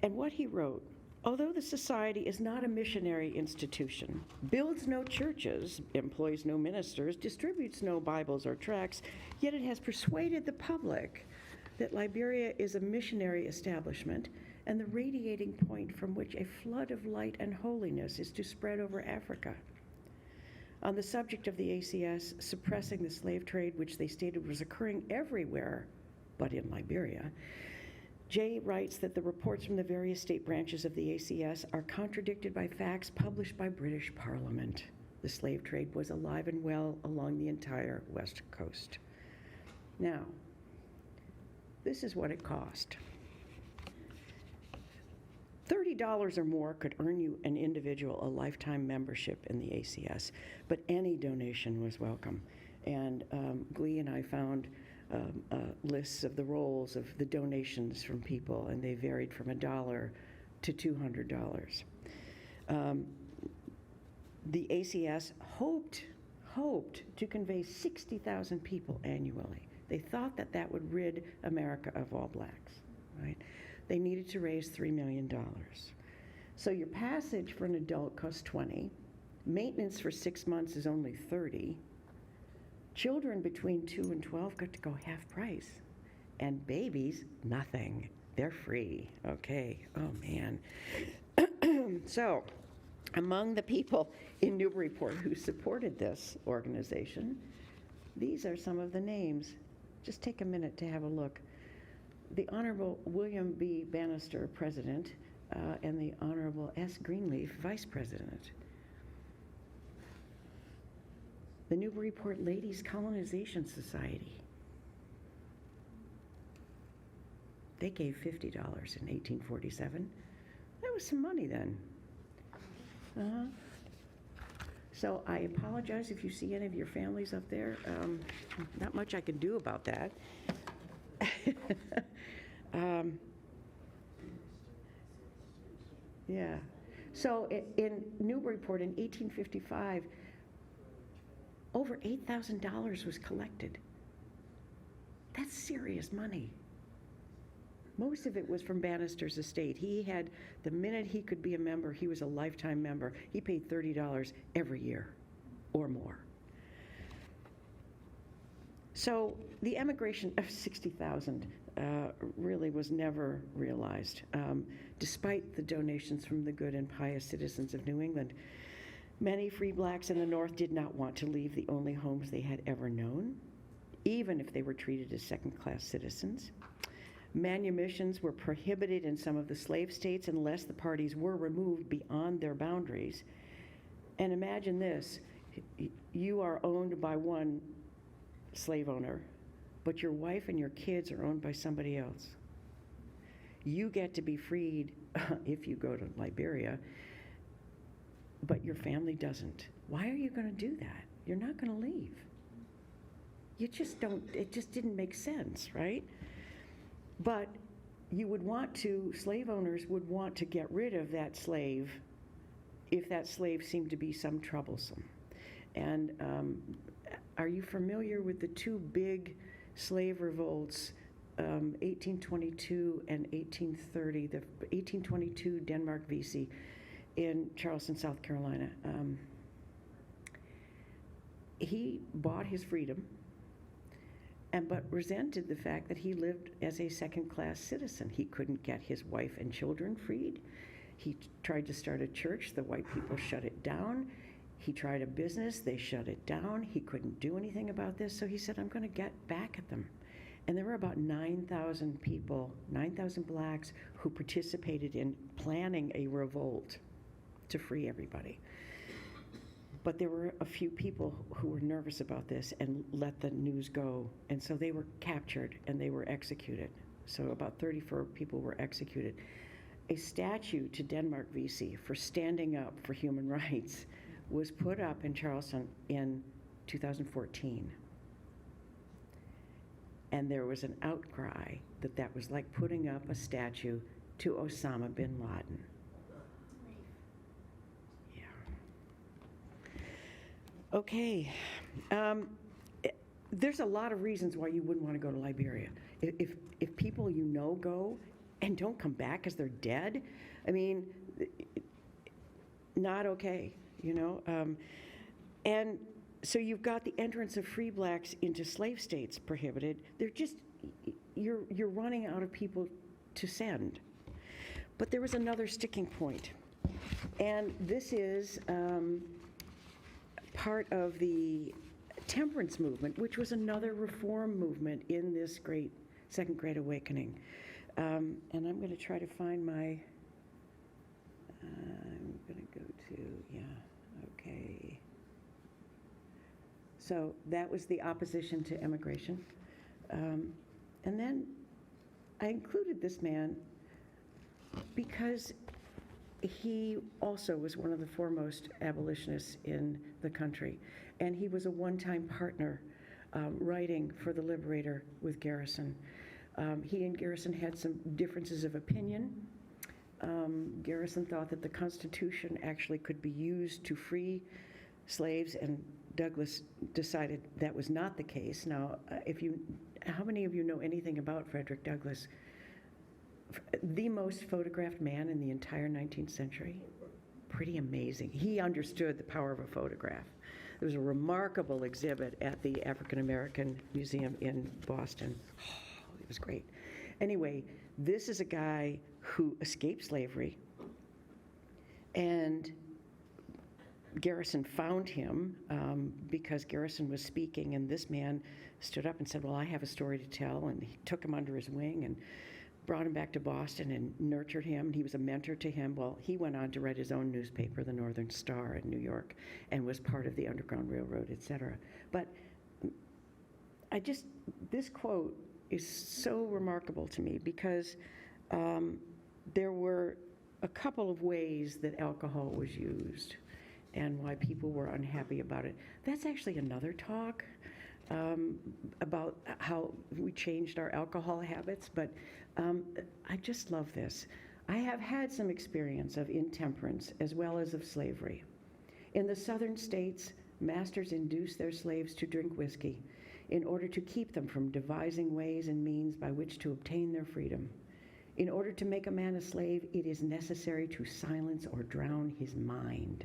And what he wrote: although the society is not a missionary institution, builds no churches, employs no ministers, distributes no Bibles or tracts, yet it has persuaded the public that Liberia is a missionary establishment and the radiating point from which a flood of light and holiness is to spread over Africa. On the subject of the ACS suppressing the slave trade, which they stated was occurring everywhere but in Liberia, Jay writes that the reports from the various state branches of the ACS are contradicted by facts published by British Parliament. The slave trade was alive and well along the entire West Coast. Now, this is what it cost. $30 or more could earn you, an individual, a lifetime membership in the ACS, but any donation was welcome. And Ghlee and I found lists of the rolls of the donations from people, and they varied from $1 to $200. The ACS hoped to convey 60,000 people annually. They thought that that would rid America of all blacks, right? They needed to raise $3 million. So your passage for an adult costs $20. Maintenance for 6 months is only $30. Children between 2 and 12 got to go half price. And babies, nothing. They're free. Okay. Oh, man. So, among the people in Newburyport who supported this organization, these are some of the names. Just take a minute to have a look. The Honorable William B. Bannister, President, and the Honorable S. Greenleaf, Vice President. The Newburyport Ladies Colonization Society. They gave $50 in 1847. That was some money then. So I apologize if you see any of your families up there. Not much I can do about that. Yeah. So in Newburyport in 1855, over $8,000 was collected. That's serious money. Most of it was from Bannister's estate. He had, the minute he could be a member, he was a lifetime member. He paid $30 every year or more. So the emigration of 60,000 really was never realized, despite the donations from the good and pious citizens of New England. Many free blacks in the North did not want to leave the only homes they had ever known, even if they were treated as second-class citizens. Manumissions were prohibited in some of the slave states unless the parties were removed beyond their boundaries. And imagine this, you are owned by one slave owner, but your wife and your kids are owned by somebody else. You get to be freed if you go to Liberia, but your family doesn't. Why are you going to do that? You're not going to leave. You just don't, it just didn't make sense, right? But you would want to, slave owners would want to get rid of that slave if that slave seemed to be some troublesome. And are you familiar with the two big slave revolts 1822 and 1830, the 1822 Denmark Vesey in Charleston, South Carolina. He bought his freedom, but resented the fact that he lived as a second-class citizen. He couldn't get his wife and children freed. He tried to start a church. The white people shut it down. He tried a business. They shut it down. He couldn't do anything about this, so he said, I'm going to get back at them. And there were about 9,000 people, 9,000 blacks, who participated in planning a revolt to free everybody. But there were a few people who were nervous about this and let the news go. And so they were captured and they were executed. So about 34 people were executed. A statue to Denmark Vesey for standing up for human rights was put up in Charleston in 2014. And there was an outcry that that was like putting up a statue to Osama bin Laden. Yeah. Okay. There's a lot of reasons why you wouldn't want to go to Liberia. If people you know go and don't come back because they're dead, I mean, not okay, you know? And so you've got the entrance of free blacks into slave states prohibited. They're just, you're running out of people to send. But there was another sticking point. And this is part of the temperance movement, which was another reform movement in this great Second Great Awakening. And I'm going to try to find my, I'm going to go to, yeah, okay. So that was the opposition to immigration. And then I included this man because he also was one of the foremost abolitionists in the country. And he was a one-time partner writing for the Liberator with Garrison. He and Garrison had some differences of opinion. Garrison thought that the Constitution actually could be used to free slaves, and Douglass decided that was not the case. Now, how many of you know anything about Frederick Douglass? The most photographed man in the entire 19th century. Pretty amazing. He understood the power of a photograph. There was a remarkable exhibit at the African American Museum in Boston. Oh, it was great. Anyway, this is a guy who escaped slavery, and Garrison found him because Garrison was speaking, and this man stood up and said, well, I have a story to tell, and he took him under his wing and brought him back to Boston and nurtured him, and he was a mentor to him. Well, he went on to write his own newspaper, the Northern Star in New York, and was part of the Underground Railroad, et cetera. But this quote is so remarkable to me because there were a couple of ways that alcohol was used and why people were unhappy about it. That's actually another talk about how we changed our alcohol habits, but I just love this. I have had some experience of intemperance as well as of slavery. In the southern states, masters induced their slaves to drink whiskey in order to keep them from devising ways and means by which to obtain their freedom. In order to make a man a slave, it is necessary to silence or drown his mind.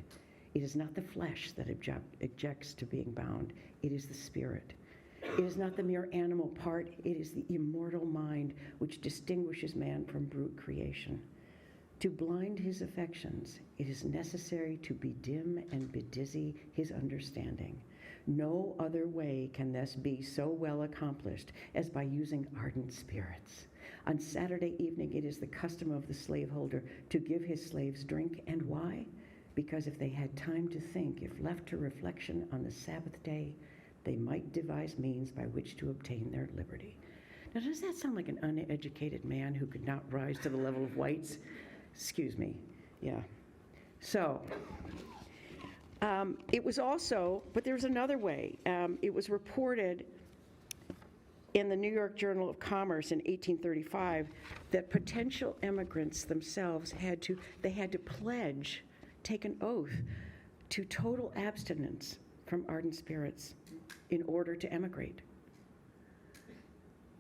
It is not the flesh that objects to being bound, it is the spirit. It is not the mere animal part, it is the immortal mind which distinguishes man from brute creation. To blind his affections, it is necessary to bedim and bedizzy his understanding. No other way can this be so well accomplished as by using ardent spirits. On Saturday evening, it is the custom of the slaveholder to give his slaves drink, and why? Because if they had time to think, if left to reflection on the Sabbath day, they might devise means by which to obtain their liberty. Now, does that sound like an uneducated man who could not rise to the level of whites? Excuse me, yeah. So, it was also, but there's another way. It was reported in the New York Journal of Commerce in 1835 that potential immigrants themselves had to pledge, take an oath to total abstinence from ardent spirits in order to emigrate.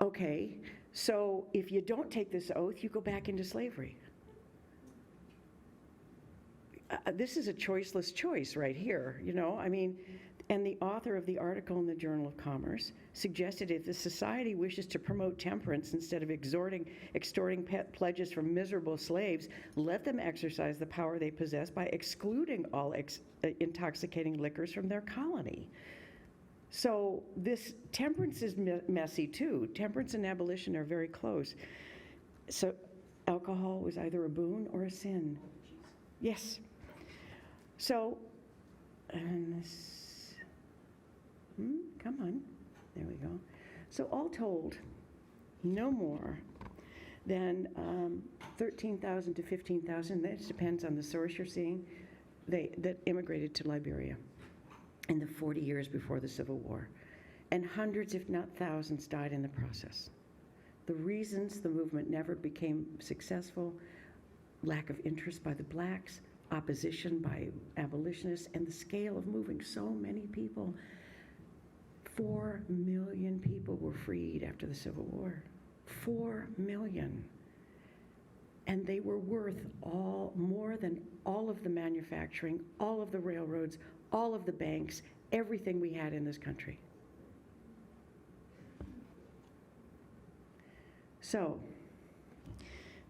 Okay, So if you don't take this oath, you go back into slavery. This is a choiceless choice right here, you know? I mean, and the author of the article in the Journal of Commerce suggested if the society wishes to promote temperance instead of extorting pledges from miserable slaves, let them exercise the power they possess by excluding all intoxicating liquors from their colony. So this temperance is messy too. Temperance and abolition are very close. So alcohol was either a boon or a sin. Yes. So, and this, come on, there we go. So all told, no more than 13,000 to 15,000, that depends on the source you're seeing, that immigrated to Liberia in the 40 years before the Civil War. And hundreds, if not thousands, died in the process. The reasons the movement never became successful: lack of interest by the blacks, opposition by abolitionists, and the scale of moving so many people. 4 million people were freed after the Civil War. 4 million. And they were worth more than all of the manufacturing, all of the railroads, all of the banks, everything we had in this country. So,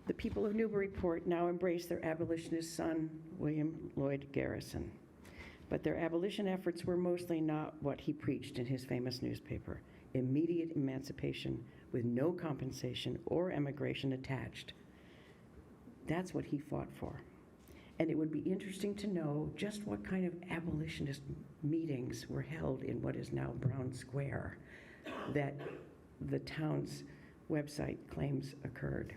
the people of Newburyport now embrace their abolitionist son, William Lloyd Garrison. But their abolition efforts were mostly not what he preached in his famous newspaper: immediate emancipation with no compensation or emigration attached. That's what he fought for. And it would be interesting to know just what kind of abolitionist meetings were held in what is now Brown Square that the town's website claims occurred.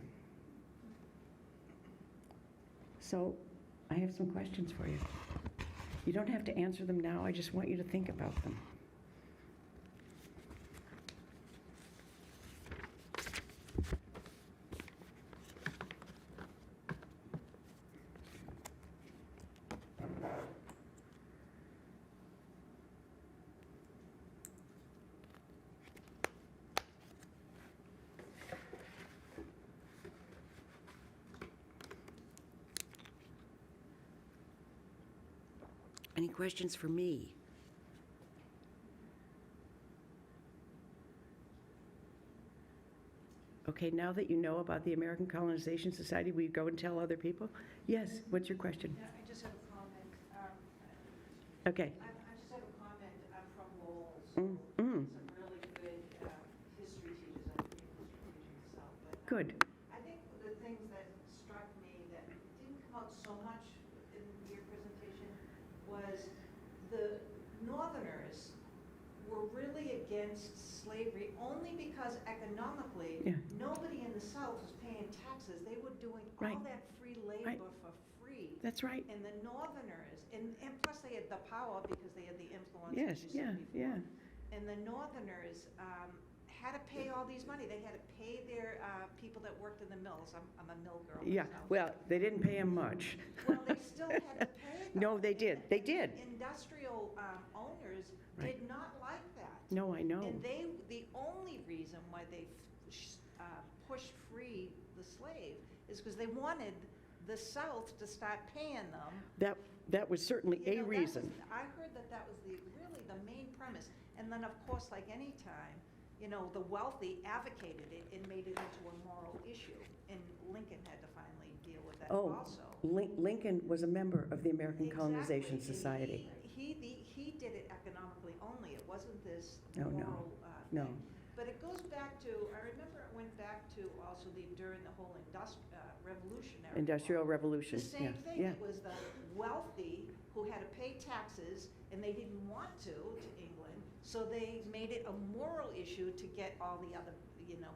So I have some questions for you. You don't have to answer them now, I just want you to think about them. Any questions for me? Okay, now that you know about the American Colonization Society, will you go and tell other people? Yes, what's your question? Yeah, I just have a comment. Okay. I just have a comment. I'm from Lowell, so Mm, some really good history teachers. I'm a history teacher myself. But, Good. I think the things that struck me that didn't come out so much in your presentation was the Northerners were really against slavery only because economically, Yeah. nobody in the South was paying taxes. They were doing Right. all that free labor Right. for free. That's right. And the Northerners, and plus they had the power because they had the influence. Yes, as you said yeah, before. yeah. And the Northerners had to pay all these money. They had to pay their people that worked in the mills. I'm a mill girl Yeah, myself. well, they didn't pay him much. Well, they still had to pay them. No, they did. And- They and did. Industrial owners Right. did not like that. No, I know. And the only reason why they pushed free the slave is because they wanted the South to start paying them. That was certainly You a know, that reason. was- I heard that was really the main premise. And then, of course, like any time, you know, the wealthy advocated it and made it into a moral issue. And Lincoln had to finally deal with that Oh, also. Lincoln was a member of the American Colonization Exactly. And Society. He did it economically only. It wasn't this No, no, moral no. thing. But it goes back to, I remember it went back to also during the whole revolutionary. Industrial War. Revolution, The same yeah, thing. yeah. It was the wealthy who had to pay taxes, and they didn't want to England, so they made it a moral issue to get all the other,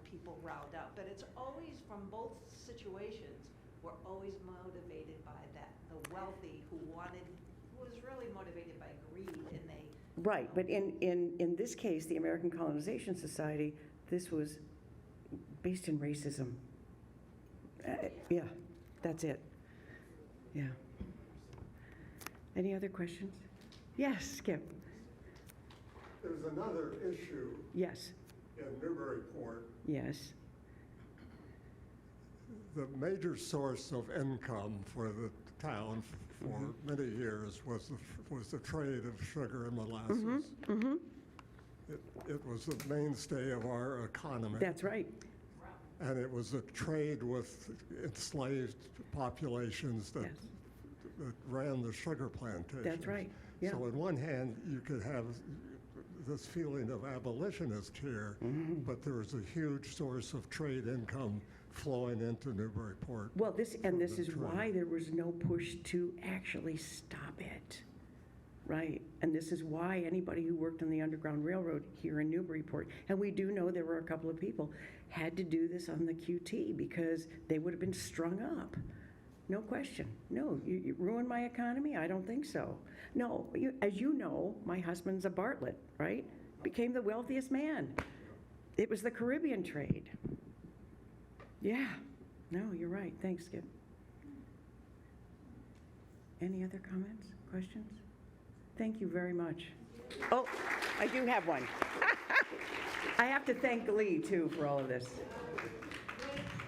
people riled up. But it's always, from both situations, we're always motivated by that. The wealthy who was really motivated by greed, and they. Right, but in this case, the American Colonization Society, this was based in racism. Yeah, that's it. Yeah. Any other questions? Yes, Skip. There's another issue Yes, in Newburyport yes. the major source of income for the town for many years was the trade of sugar and molasses. It was the mainstay of our economy. That's right. And it was a trade with enslaved populations that, Yes. that ran the sugar plantations. That's right, yeah. So on one hand, you could have this feeling of abolitionist here, but there was a huge source of trade income flowing into Newburyport. Well, this from is the trade. why there was no push to actually stop it, right? And this is why anybody who worked on the Underground Railroad here in Newburyport, and we do know there were a couple of people, had to do this on the QT because they would have been strung up. No question. No, you ruined my economy? I don't think so. No, as you know, my husband's a Bartlett, right? Became the wealthiest man. It was the Caribbean trade. Yeah, no, you're right. Thanks, Skip. Any other comments, questions? Thank you very much. Oh, I do have one. I have to thank Ghlee, too, for all of this.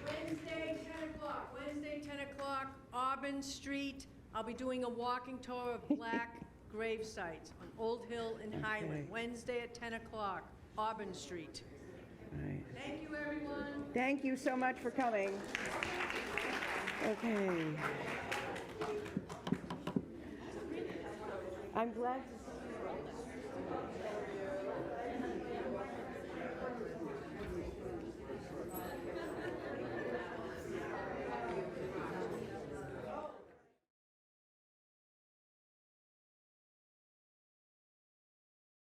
Wednesday, 10 o'clock, Wednesday, 10 o'clock, Auburn Street. I'll be doing a walking tour of black grave sites on Old Hill and Highland. Okay. Wednesday at 10 o'clock, Auburn Street. All right. Thank you, everyone. Thank you so much for coming. Okay. I'm glad to see you.